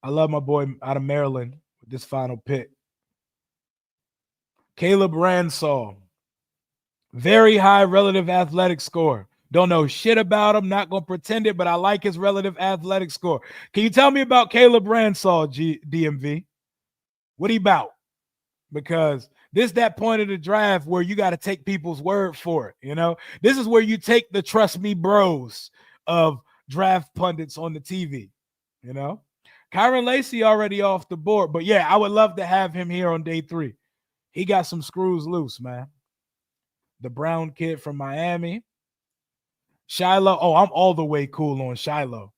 I love my boy out of Maryland with this final pick. Caleb Ransall. Very high relative athletic score. Don't know shit about him. Not going to pretend it, but I like his relative athletic score. Can you tell me about Caleb Ransall, DMV? What he about? Because this that point of the draft where you got to take people's word for it. You know, this is where you take the trust me bros of draft pundits on the TV. You know, Kyron Lacey already off the board, but yeah, I would love to have him here on day 3. He got some screws loose, man. The brown kid from Miami. Shiloh. Oh, I'm all the way cool on Shiloh.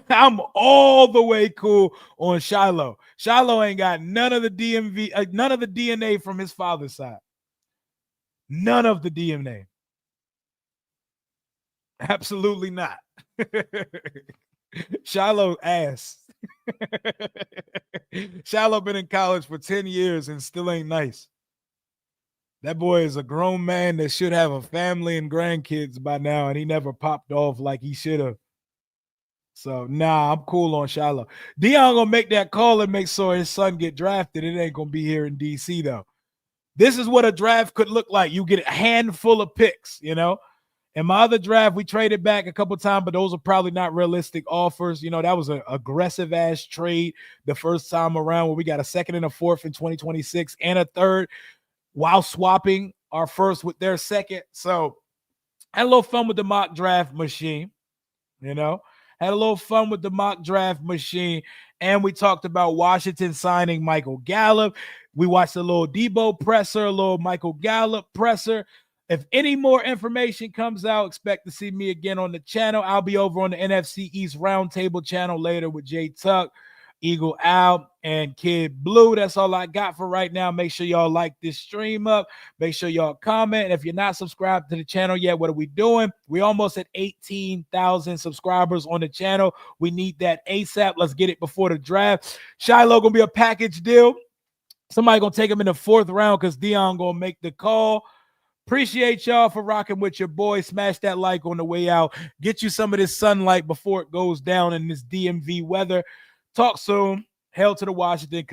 I'm all the way cool on Shiloh. Shiloh ain't got none of the DMV, none of the DNA from his father's side. None of the DNA. Absolutely not. Shiloh ass. Shiloh been in college for 10 years and still ain't nice. That boy is a grown man that should have a family and grandkids by now, and he never popped off like he should have. So, nah, I'm cool on Shiloh. Deion gonna make that call and make sure his son get drafted. It ain't gonna be here in D.C., though. This is what a draft could look like. You get a handful of picks, you know? In my other draft, we traded back a couple times, but those are probably not realistic offers. You know, that was an aggressive-ass trade the first time around where we got a second and a fourth in 2026 and a third while swapping our first with their second. So, had a little fun with the mock draft machine, you know? Had a little fun with the mock draft machine. And we talked about Washington signing Michael Gallup. We watched a little Debo presser, a little Michael Gallup presser. If any more information comes out, expect to see me again on the channel. I'll be over on the NFC East Roundtable channel later with Jay Tuck, Eagle Al, and Kid Blue. That's all I got for right now. Make sure y'all like this stream up. Make sure y'all comment. And if you're not subscribed to the channel yet, what are we doing? We almost at 18,000 subscribers on the channel. We need that ASAP. Let's get it before the draft. Shiloh gonna be a package deal. Somebody gonna take him in the 4th round because Deion gonna make the call. Appreciate y'all for rocking with your boy. Smash that like on the way out. Get you some of this sunlight before it goes down in this DMV weather. Talk soon. Hail to the Washington.